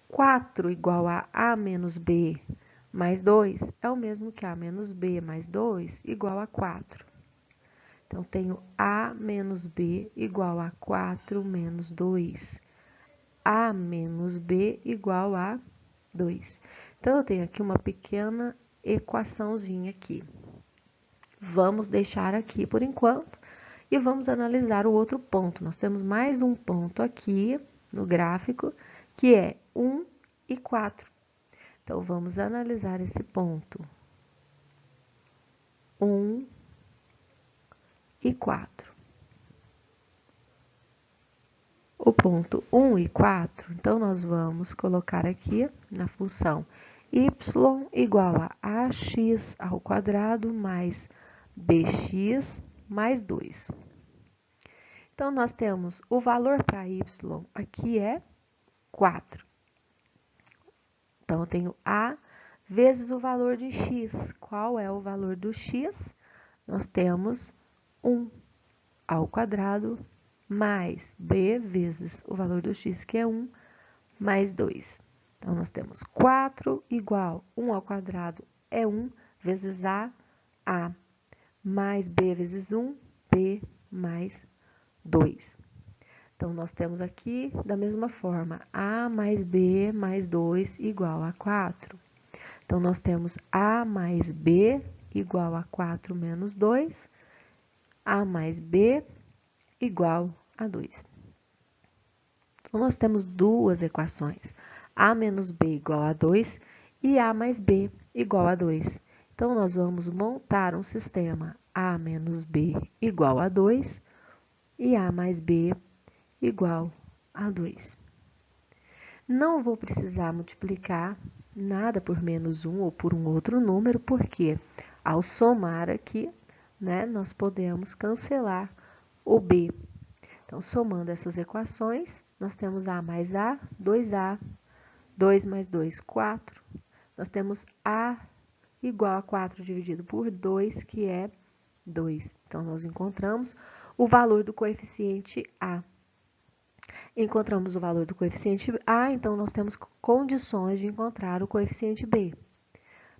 Speaker 1: 4 igual a menos b mais 2 é o mesmo que a menos b mais 2 igual a 4. Então, tenho a menos b igual a 4 menos 2. A menos b igual a 2. Então, eu tenho aqui uma pequena equaçãozinha aqui. Vamos deixar aqui por enquanto e vamos analisar o outro ponto. Nós temos mais um ponto aqui no gráfico, que é 1 e 4. Então, vamos analisar esse ponto. 1 e 4. O ponto 1 e 4, então, nós vamos colocar aqui na função y igual a ax ao quadrado mais bx mais 2. Então, nós temos o valor para y aqui é 4. Então, eu tenho a vezes o valor de x. Qual é o valor do x? Nós temos 1 ao quadrado mais b vezes o valor do x, que é 1, mais 2. Então, nós temos 4 igual 1 ao quadrado é 1 vezes a, mais b vezes 1, b mais 2. Então, nós temos aqui, da mesma forma, a mais b mais 2 igual a 4. Então, nós temos a mais b igual a 4 menos 2, a mais b igual a 2. Então, nós temos duas equações, a menos b igual a 2 e a mais b igual a 2. Então, nós vamos montar um sistema a menos b igual a 2 e a mais b igual a 2. Não vou precisar multiplicar nada por menos 1 ou por um outro número, porque ao somar aqui, né, nós podemos cancelar o b. Então, somando essas equações, nós temos A mais A, 2A, 2 mais 2, 4. Nós temos A igual a 4 dividido por 2, que é 2. Então, nós encontramos o valor do coeficiente A. Encontramos o valor do coeficiente A, então nós temos condições de encontrar o coeficiente B.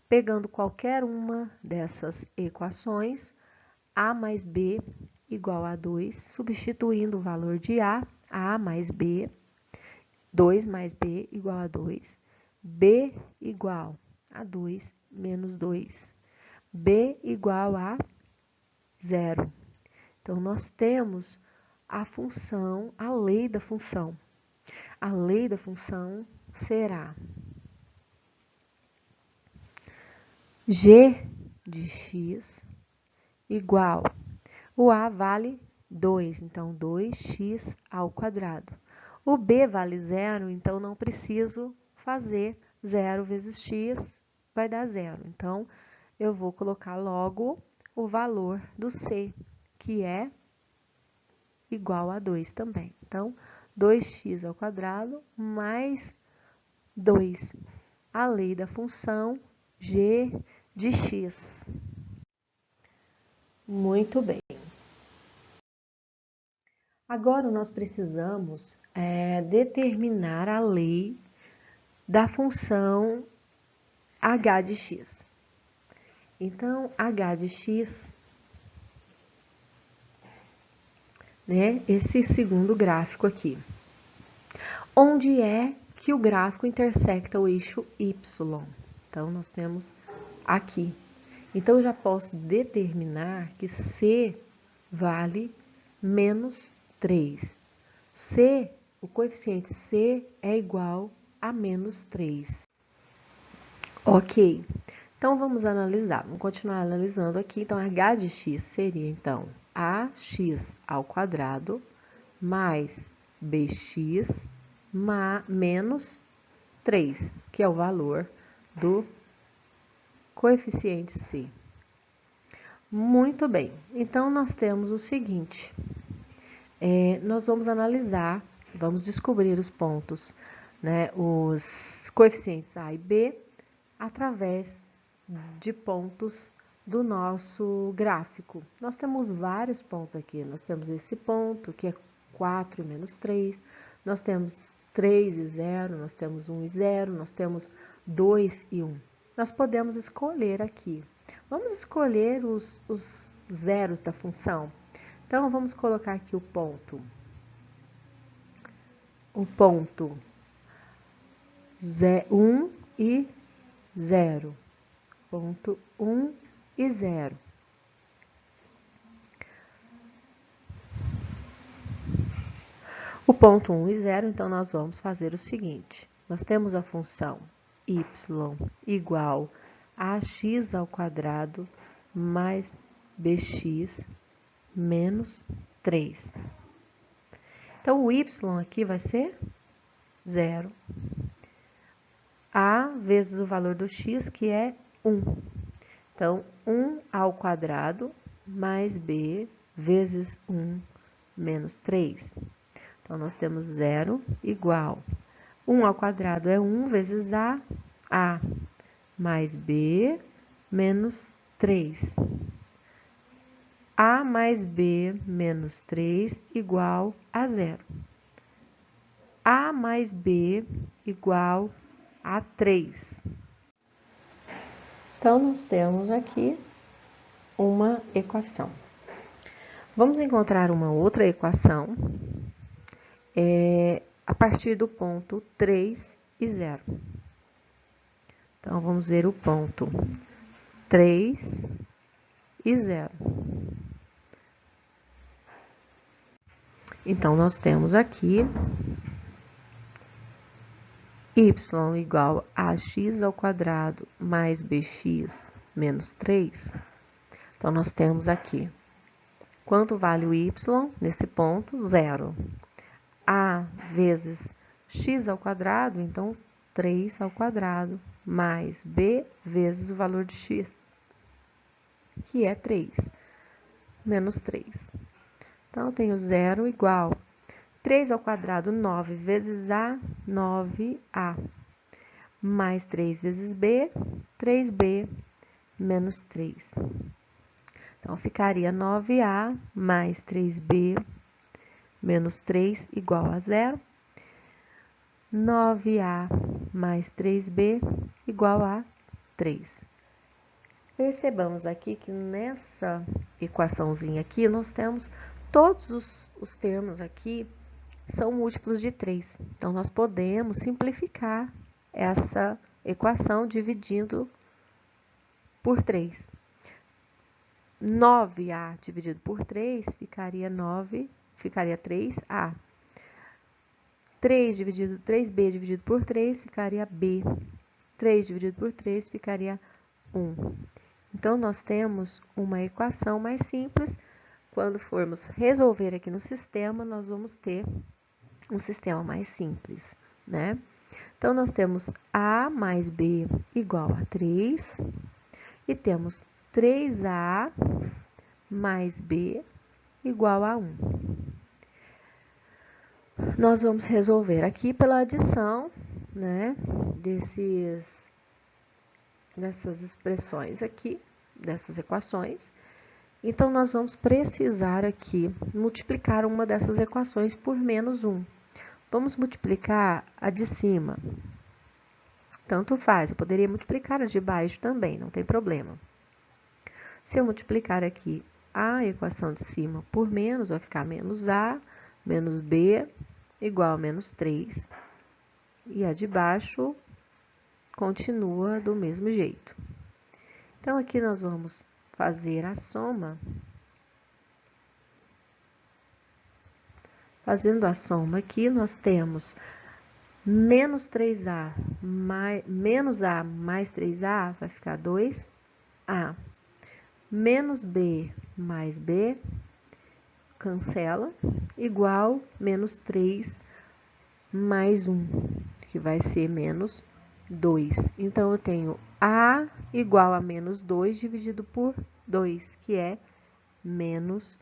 Speaker 1: Pegando qualquer uma dessas equações, A mais B igual a 2, substituindo o valor de A mais B, 2 mais B igual a 2, B igual a 2 menos 2, B igual a 0. Então, nós temos a função, a lei da função. A lei da função será g de x igual, o a vale 2, então 2x ao quadrado. O b vale 0, então não preciso fazer 0 vezes x, vai dar 0. Então, eu vou colocar logo o valor do c, que é igual a 2 também. Então, 2x ao quadrado mais 2. A lei da função g de x. Muito bem. Agora, nós precisamos determinar a lei da função h de x. Então, h de x, né, esse segundo gráfico aqui. Onde é que o gráfico intersecta o eixo y? Então, nós temos aqui. Então, eu já posso determinar que c vale menos 3. C, o coeficiente c é igual a menos 3. Ok. Então, vamos analisar. Vamos continuar analisando aqui. Então, h de x seria, então, ax ao quadrado mais bx menos 3, que é o valor do coeficiente c. Muito bem. Então, nós temos o seguinte. Nós vamos analisar, vamos descobrir os pontos, né, os coeficientes a e b, através de pontos do nosso gráfico. Nós temos vários pontos aqui. Nós temos esse ponto, que é 4 e menos 3. Nós temos 3 e 0, nós temos 1 e 0, nós temos 2 e 1. Nós podemos escolher aqui. Vamos escolher os zeros da função. Então, vamos colocar aqui o ponto 1 e 0. Ponto 1 e 0. O ponto 1 e 0, então, nós vamos fazer o seguinte. Nós temos a função y igual a x ao quadrado mais bx menos 3. Então, o y aqui vai ser 0. A vezes o valor do x, que é 1. Então, 1 ao quadrado mais b vezes 1 menos 3. Então, nós temos 0 igual. 1 ao quadrado é 1 vezes a mais b menos 3. A mais b menos 3 igual a 0. A mais b igual a 3. Então, nós temos aqui uma equação. Vamos encontrar uma outra equação a partir do ponto 3 e 0. Então, vamos ver o ponto 3 e 0. Então, nós temos aqui y igual a x ao quadrado mais bx menos 3. Então, nós temos aqui, quanto vale o y nesse ponto? 0. A vezes x ao quadrado, então 3 ao quadrado, mais b vezes o valor de x, que é 3, menos 3. Então, eu tenho 0 igual 3 ao quadrado, 9 vezes A, 9A. Mais 3 vezes B, 3B menos 3. Então, ficaria 9A mais 3B menos 3 igual a 0. 9A mais 3B igual a 3. Percebamos aqui que nessa equaçãozinha aqui, nós temos todos os termos aqui são múltiplos de 3. Então, nós podemos simplificar essa equação dividindo por 3. 9A dividido por 3 ficaria 3A. 3B dividido por 3 ficaria B. 3 dividido por 3 ficaria 1. Então, nós temos uma equação mais simples. Quando formos resolver aqui no sistema, nós vamos ter um sistema mais simples, né? Então, nós temos A mais B igual a 3 e temos 3A mais B igual a 1. Nós vamos resolver aqui pela adição, né, dessas expressões aqui, dessas equações. Então, nós vamos precisar aqui multiplicar uma dessas equações por menos 1. Vamos multiplicar a de cima. Tanto faz, eu poderia multiplicar a de baixo também, não tem problema. Se eu multiplicar aqui a equação de cima por menos, vai ficar menos A menos B igual a menos 3. E a de baixo continua do mesmo jeito. Então, aqui nós vamos fazer a soma. Fazendo a soma aqui, nós temos menos 3A menos A mais 3A vai ficar 2A. Menos B mais B, cancela, igual menos 3 mais 1, que vai ser menos 2. Então, eu tenho A igual a menos 2 dividido por 2, que é menos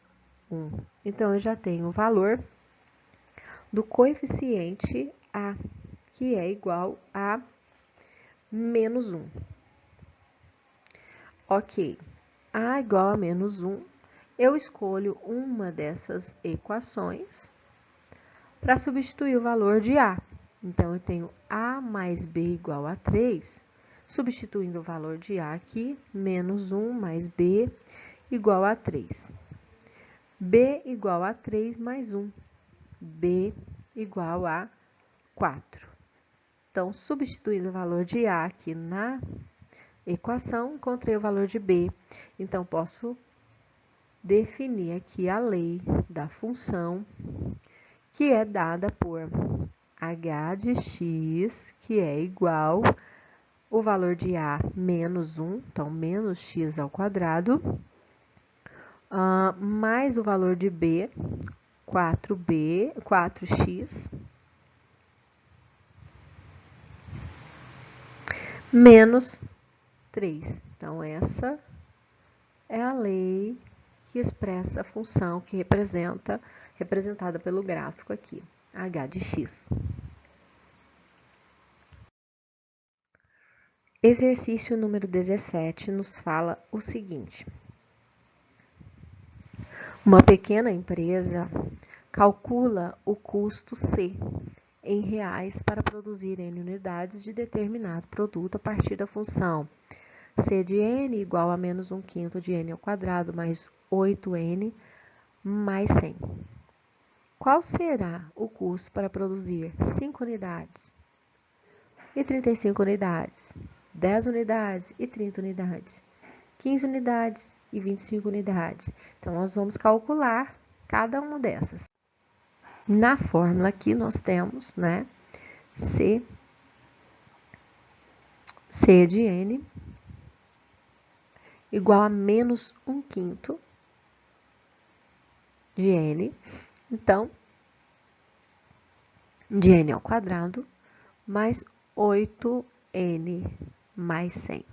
Speaker 1: 1. Então, eu já tenho o valor do coeficiente A, que é igual a menos 1. Ok, A igual a menos 1, eu escolho uma dessas equações para substituir o valor de A. Então, eu tenho A mais B igual a 3, substituindo o valor de A aqui, menos 1 mais B igual a 3. B igual a 3 mais 1. B igual a 4. Então, substituindo o valor de A aqui na equação, encontrei o valor de B. Então, posso definir aqui a lei da função, que é dada por h de x, que é igual o valor de A menos 1, então, menos x ao quadrado, mais o valor de B, 4x, menos 3. Então, essa é a lei que expressa a função que representada pelo gráfico aqui, h de x. Exercício número 17 nos fala o seguinte: uma pequena empresa calcula o custo C em reais para produzir N unidades de determinado produto a partir da função C de N igual a menos 1/5 de N ao quadrado mais 8N mais 100. Qual será o custo para produzir 5 unidades e 35 unidades, 10 unidades e 30 unidades, 15 unidades e 25 unidades? Então, nós vamos calcular cada uma dessas. Na fórmula aqui, nós temos, né, C de N igual a menos 1/5 de N. Então, de N ao quadrado mais 8N mais 100.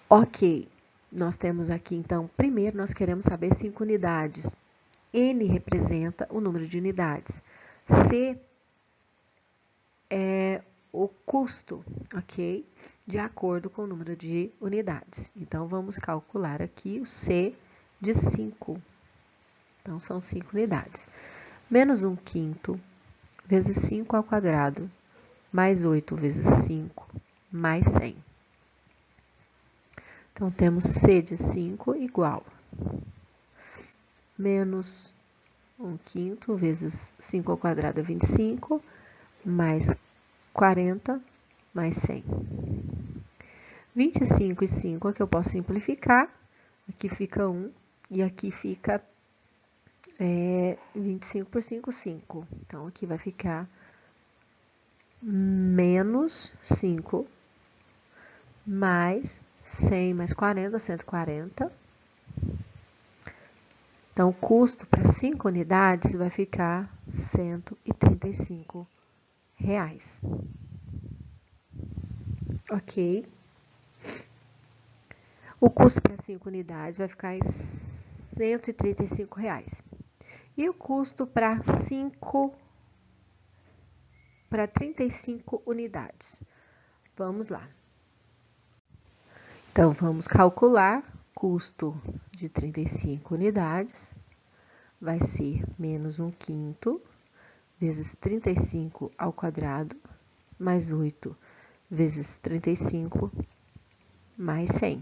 Speaker 1: Ok, nós temos aqui, então, primeiro nós queremos saber 5 unidades. N representa o número de unidades. C é o custo, ok? De acordo com o número de unidades. Então, vamos calcular aqui o C de 5. Então, são 5 unidades. Menos 1/5 vezes 5 ao quadrado, mais 8 vezes 5, mais 100. Então, temos C de 5 igual menos 1/5 vezes 5 ao quadrado é 25, mais 40, mais 100. 25 e 5 aqui eu posso simplificar. Aqui fica 1 e aqui fica 25 por 5, 5. Então, aqui vai ficar menos 5, mais 100, mais 40, 140. Então, o custo para 5 unidades vai ficar R$ 135. Ok? O custo para 5 unidades vai ficar em R$ 135. E o custo para 35 unidades? Vamos lá. Então, vamos calcular. Custo de 35 unidades vai ser menos 1/5 vezes 35 ao quadrado, mais 8 vezes 35, mais 100.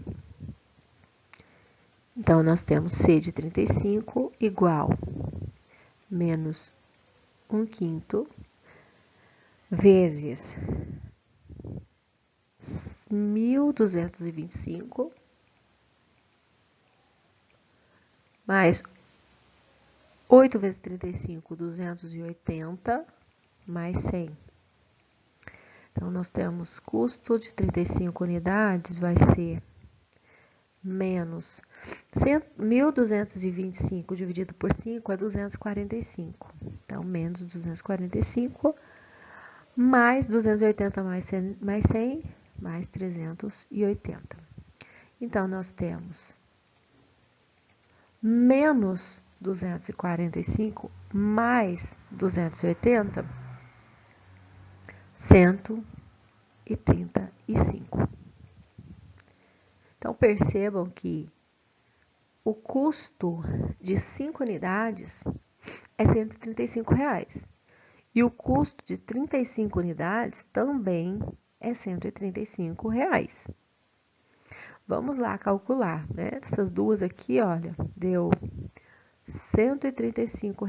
Speaker 1: Então, nós temos C de 35 igual menos 1/5 vezes 1.225 mais 8 vezes 35, 280, mais 100. Então, nós temos custo de 35 unidades, vai ser menos 1.225 dividido por 5 é 245. Então, menos 245, mais 280 mais 100, mais 380. Então, nós temos menos 245 mais 280, 135. Então, percebam que o custo de 5 unidades é R$ 135. E o custo de 35 unidades também é R$ 135. Vamos lá calcular, né? Essas duas aqui, olha, deu R$ 135,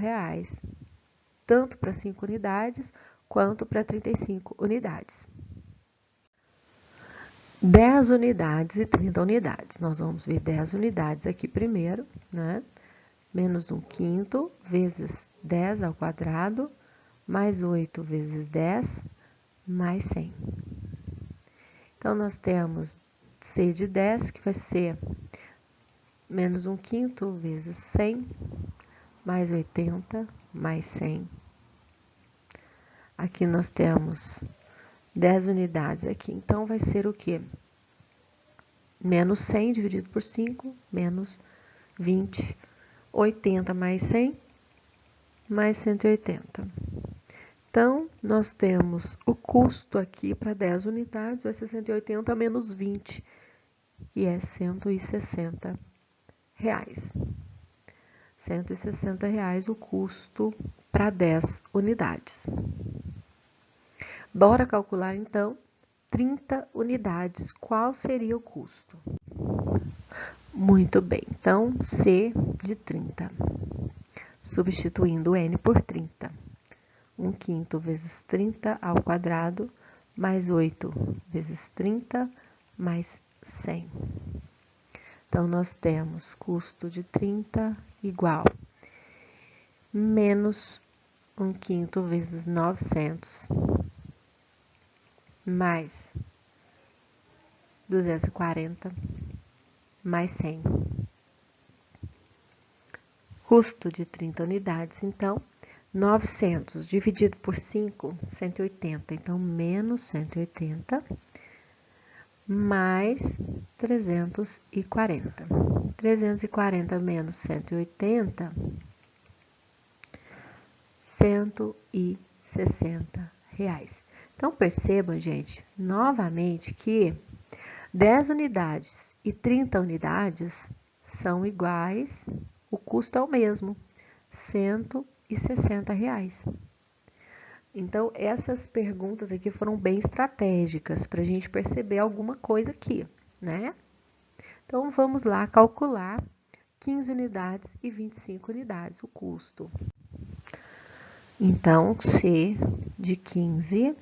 Speaker 1: tanto para 5 unidades quanto para 35 unidades. 10 unidades e 30 unidades. Nós vamos ver 10 unidades aqui primeiro, né? Menos 1/5 vezes 10 ao quadrado, mais 8 vezes 10, mais 100. Então, nós temos C de 10, que vai ser menos 1/5 vezes 100, mais 80, mais 100. Aqui nós temos 10 unidades aqui, então vai ser o quê? Menos 100 dividido por 5, menos 20. 80 mais 100, mais 180. Então, nós temos o custo aqui para 10 unidades, vai ser 180 menos 20, que é R$ 160. R$ 160 o custo para 10 unidades. Bora calcular, então, 30 unidades. Qual seria o custo? Muito bem. Então, C de 30. Substituindo N por 30. 1/5 vezes 30 ao quadrado, mais 8 vezes 30, mais 100. Então, nós temos custo de 30 igual menos 1/5 vezes 900, mais 240, mais 100. Custo de 30 unidades, então, 900 dividido por 5, 180. Então, menos 180, mais 340. 340 menos 180, R$160. Então, percebam, gente, novamente que 10 unidades e 30 unidades são iguais, o custo é o mesmo, R$160. Então, essas perguntas aqui foram bem estratégicas para a gente perceber alguma coisa aqui, né? Então, vamos lá calcular 15 unidades e 25 unidades, o custo. Então, C de 15,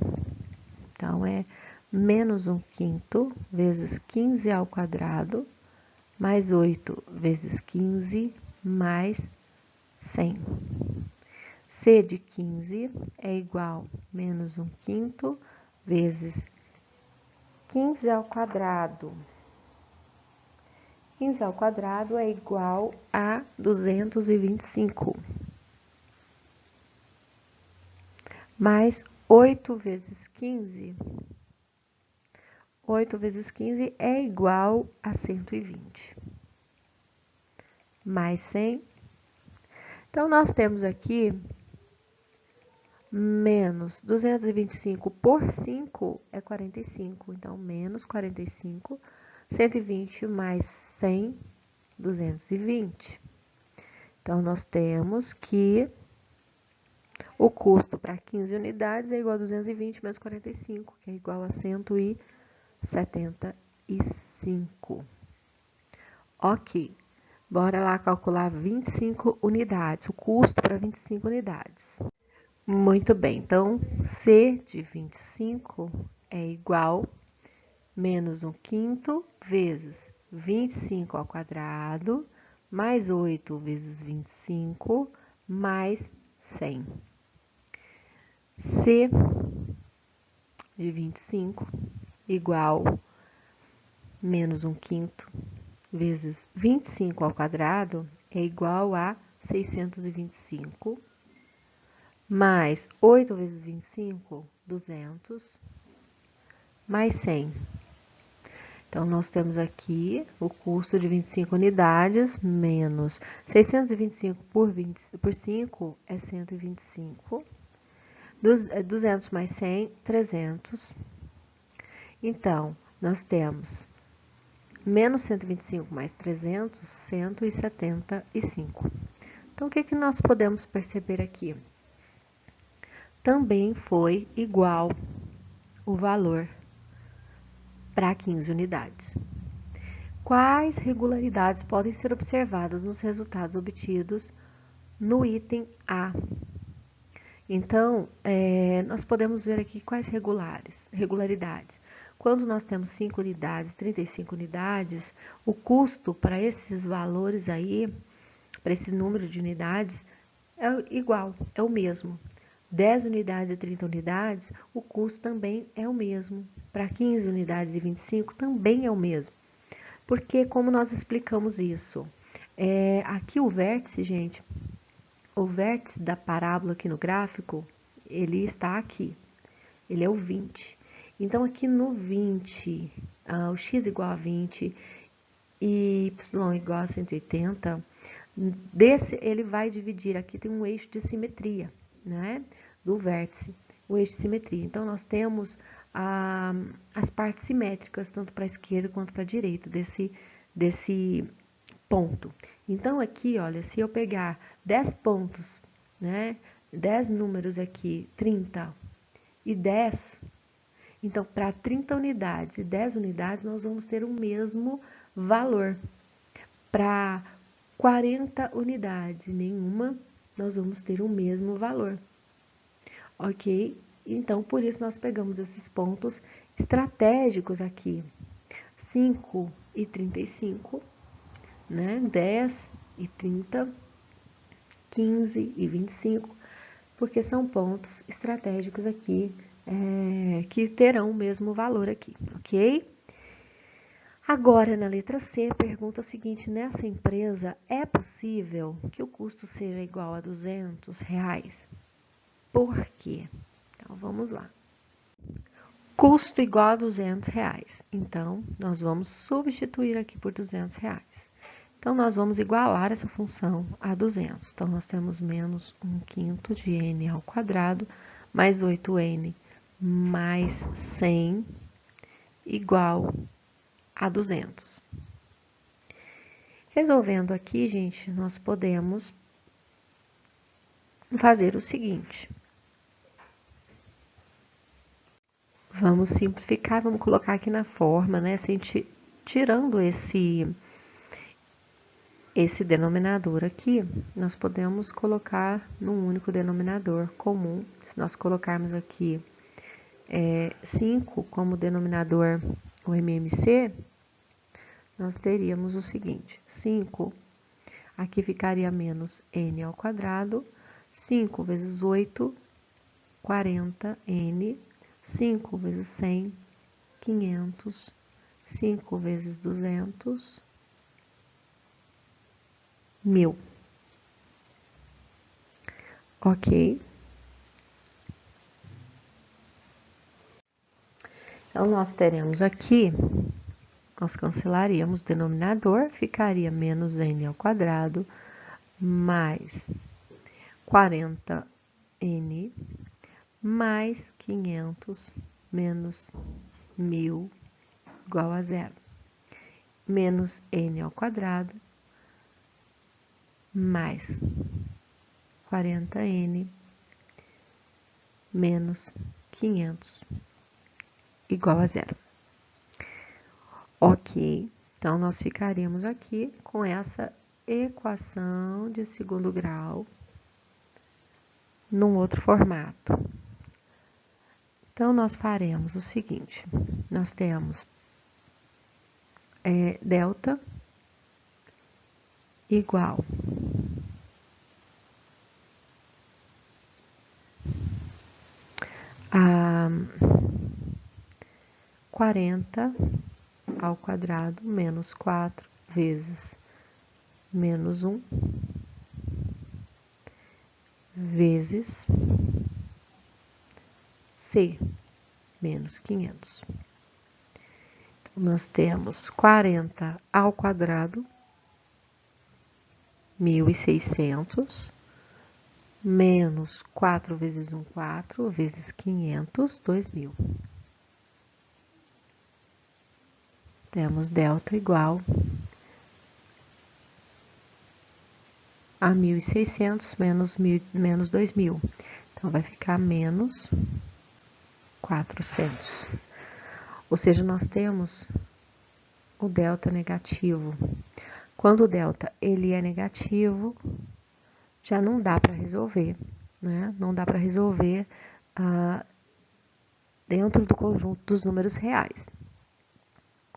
Speaker 1: então, é menos 1/5 vezes 15 ao quadrado, mais 8 vezes 15, mais 100. C de 15 é igual a menos 1/5 vezes 15 ao quadrado. 15 ao quadrado é igual a 225. Mais 8 vezes 15. 8 vezes 15 é igual a 120. Mais 100. Então, nós temos aqui menos 225 por 5 é 45. Então, menos 45, 120 mais 100, 220. Então, nós temos que o custo para 15 unidades é igual a 220 menos 45, que é igual a 175. Ok. Bora lá calcular 25 unidades, o custo para 25 unidades. Muito bem, então, C de 25 é igual a menos 1/5 vezes 25 ao quadrado, mais 8 vezes 25, mais 100. C de 25 igual a menos 1/5 vezes 25 ao quadrado é igual a 625, mais 8 vezes 25, 200, mais 100. Então, nós temos aqui o custo de 25 unidades, menos 625 por 5 é 125. 200 mais 100, 300. Então, nós temos menos 125 mais 300, 175. Então, o que nós podemos perceber aqui? Também foi igual o valor para 15 unidades. Quais regularidades podem ser observadas nos resultados obtidos no item A? Então, nós podemos ver aqui quais regularidades. Quando nós temos 5 unidades, 35 unidades, o custo para esses valores aí, para esse número de unidades, é igual, é o mesmo. 10 unidades e 30 unidades, o custo também é o mesmo. Para 15 unidades e 25, também é o mesmo. Porque, como nós explicamos isso? Aqui o vértice, gente, o vértice da parábola aqui no gráfico, ele está aqui. Ele é o 20. Então, aqui no 20, o x igual a 20 e y igual a 180, ele vai dividir, aqui tem um eixo de simetria, né? Do vértice, o eixo de simetria. Então, nós temos as partes simétricas, tanto para a esquerda quanto para a direita desse ponto. Então, aqui, olha, se eu pegar 10 pontos, né? 10 números aqui, 30 e 10, então, para 30 unidades e 10 unidades, nós vamos ter o mesmo valor. Para 40 unidades e nenhuma, nós vamos ter o mesmo valor. Ok? Então, por isso, nós pegamos esses pontos estratégicos aqui. 5 e 35, né? 10 e 30, 15 e 25, porque são pontos estratégicos aqui, que terão o mesmo valor aqui, ok? Agora, na letra C, pergunta o seguinte: nessa empresa, é possível que o custo seja igual a R$200? Por quê? Então, vamos lá. Custo igual a R$200. Então, nós vamos substituir aqui por R$200. Então, nós vamos igualar essa função a 200. Então, nós temos menos 1/5 de n ao quadrado, mais 8n, mais 100, igual a 200. Resolvendo aqui, gente, nós podemos fazer o seguinte. Vamos simplificar, vamos colocar aqui na forma, né? Tirando esse denominador aqui, nós podemos colocar num único denominador comum. Se nós colocarmos aqui 5 como denominador o MMC, nós teríamos o seguinte: 5, aqui ficaria menos n ao quadrado, 5 vezes 8, 40n, 5 vezes 100, 500, 5 vezes 200, 1000. Ok? Então, nós teremos aqui, nós cancelaríamos o denominador, ficaria menos n ao quadrado, mais 40n, mais 500, menos 1000, igual a zero. Menos n ao quadrado, mais 40n, menos 500, igual a zero. Ok, então nós ficaríamos aqui com essa equação de segundo grau num outro formato. Então, nós faremos o seguinte: nós temos delta igual a 40 ao quadrado menos 4 vezes menos 1 vezes C, menos 500. Então, nós temos 40 ao quadrado, 1.600, menos 4 vezes 1, 4, vezes 500, 2.000. Temos delta igual a 1.600 menos 2.000. Então, vai ficar menos 400. Ou seja, nós temos o delta negativo. Quando o delta ele é negativo, já não dá para resolver, né? Não dá para resolver dentro do conjunto dos números reais.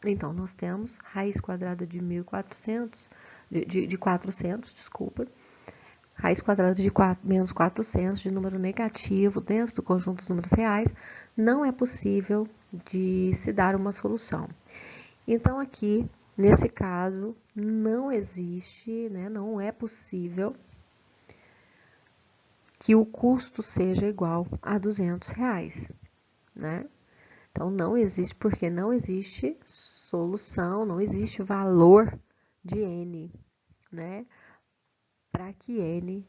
Speaker 1: Então, nós temos raiz quadrada de 1.400, de 400, desculpa, raiz quadrada de menos 400 de número negativo dentro do conjunto dos números reais, não é possível de se dar uma solução. Então, aqui, nesse caso, não existe, né, não é possível que o custo seja igual a R$200, né? Então, não existe, porque não existe solução, não existe valor de n, né? Para que n,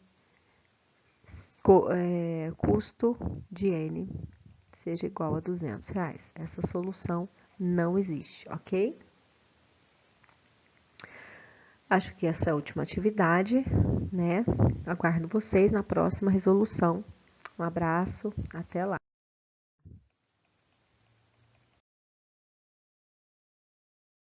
Speaker 1: custo de n, seja igual a R$200. Essa solução não existe, ok? Acho que essa é a última atividade, né? Aguardo vocês na próxima resolução. Um abraço, até lá!